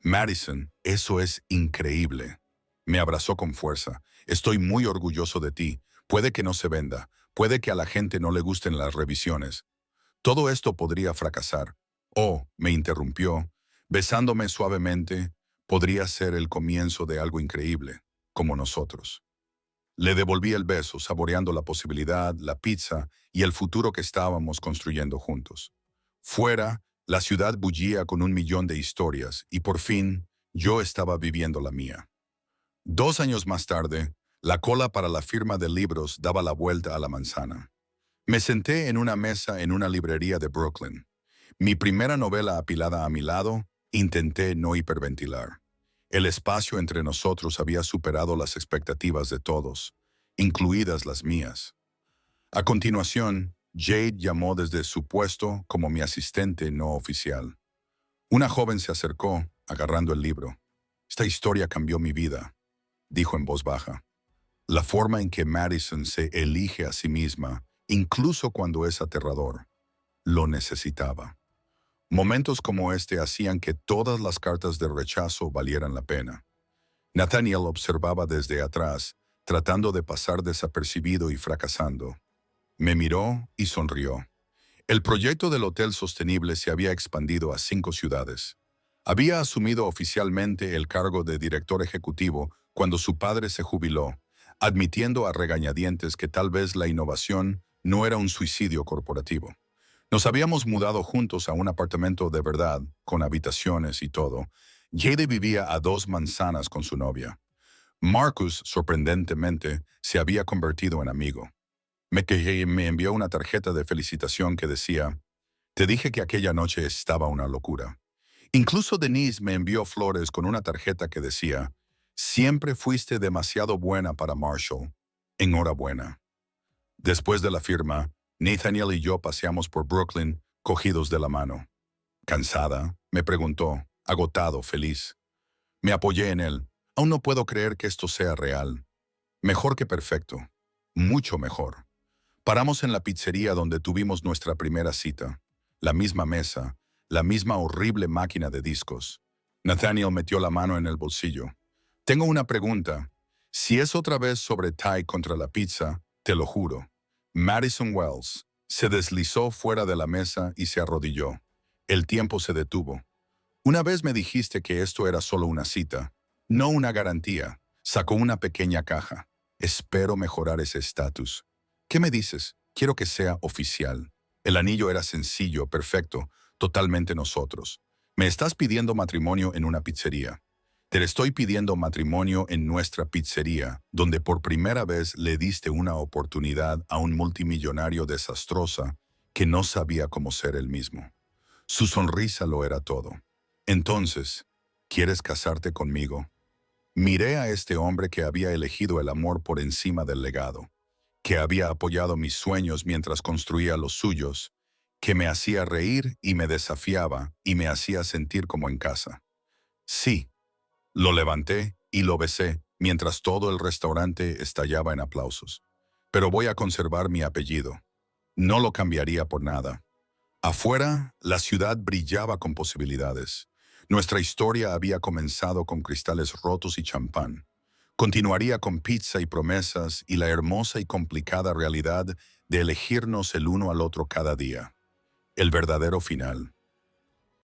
Madison, eso es increíble. Me abrazó con fuerza. Estoy muy orgulloso de ti. Puede que no se venda. Puede que a la gente no le gusten las revisiones. Todo esto podría fracasar. Oh, me interrumpió, besándome suavemente, podría ser el comienzo de algo increíble, como nosotros. Le devolví el beso, saboreando la posibilidad, la pizza y el futuro que estábamos construyendo juntos. Fuera, la ciudad bullía con 1 millón de historias y por fin yo estaba viviendo la mía. 2 años más tarde, la cola para la firma de libros daba la vuelta a la manzana. Me senté en una mesa en una librería de Brooklyn. Mi primera novela apilada a mi lado, intenté no hiperventilar. El espacio entre nosotros había superado las expectativas de todos, incluidas las mías. A continuación, Jade llamó desde su puesto como mi asistente no oficial. Una joven se acercó, agarrando el libro. Esta historia cambió mi vida, dijo en voz baja. La forma en que Madison se elige a sí misma, incluso cuando es aterrador, lo necesitaba. Momentos como este hacían que todas las cartas de rechazo valieran la pena. Nathaniel observaba desde atrás, tratando de pasar desapercibido y fracasando. Me miró y sonrió. El proyecto del Hotel Sostenible se había expandido a 5 ciudades. Había asumido oficialmente el cargo de director ejecutivo cuando su padre se jubiló, admitiendo a regañadientes que tal vez la innovación no era un suicidio corporativo. Nos habíamos mudado juntos a un apartamento de verdad, con habitaciones y todo. Jade vivía a 2 manzanas con su novia. Marcus, sorprendentemente, se había convertido en amigo. Me envió una tarjeta de felicitación que decía, «Te dije que aquella noche estaba una locura». Incluso Denise me envió flores con una tarjeta que decía, «Siempre fuiste demasiado buena para Marshall. Enhorabuena». Después de la firma, Nathaniel y yo paseamos por Brooklyn, cogidos de la mano. ¿Cansada? Me preguntó, agotado, feliz. Me apoyé en él. Aún no puedo creer que esto sea real. Mejor que perfecto. Mucho mejor. Paramos en la pizzería donde tuvimos nuestra primera cita. La misma mesa, la misma horrible máquina de discos. Nathaniel metió la mano en el bolsillo. Tengo una pregunta. Si es otra vez sobre Ty contra la pizza, te lo juro. Madison Wells se deslizó fuera de la mesa y se arrodilló. El tiempo se detuvo. Una vez me dijiste que esto era solo una cita, no una garantía. Sacó una pequeña caja. Espero mejorar ese estatus. ¿Qué me dices? Quiero que sea oficial. El anillo era sencillo, perfecto, totalmente nosotros. Me estás pidiendo matrimonio en una pizzería. Te estoy pidiendo matrimonio en nuestra pizzería, donde por primera vez le diste una oportunidad a un multimillonario desastrosa que no sabía cómo ser él mismo. Su sonrisa lo era todo. Entonces, ¿quieres casarte conmigo? Miré a este hombre que había elegido el amor por encima del legado, que había apoyado mis sueños mientras construía los suyos, que me hacía reír y me desafiaba y me hacía sentir como en casa. Sí, lo levanté y lo besé mientras todo el restaurante estallaba en aplausos. Pero voy a conservar mi apellido. No lo cambiaría por nada. Afuera, la ciudad brillaba con posibilidades. Nuestra historia había comenzado con cristales rotos y champán. Continuaría con pizza y promesas y la hermosa y complicada realidad de elegirnos el uno al otro cada día. El verdadero final.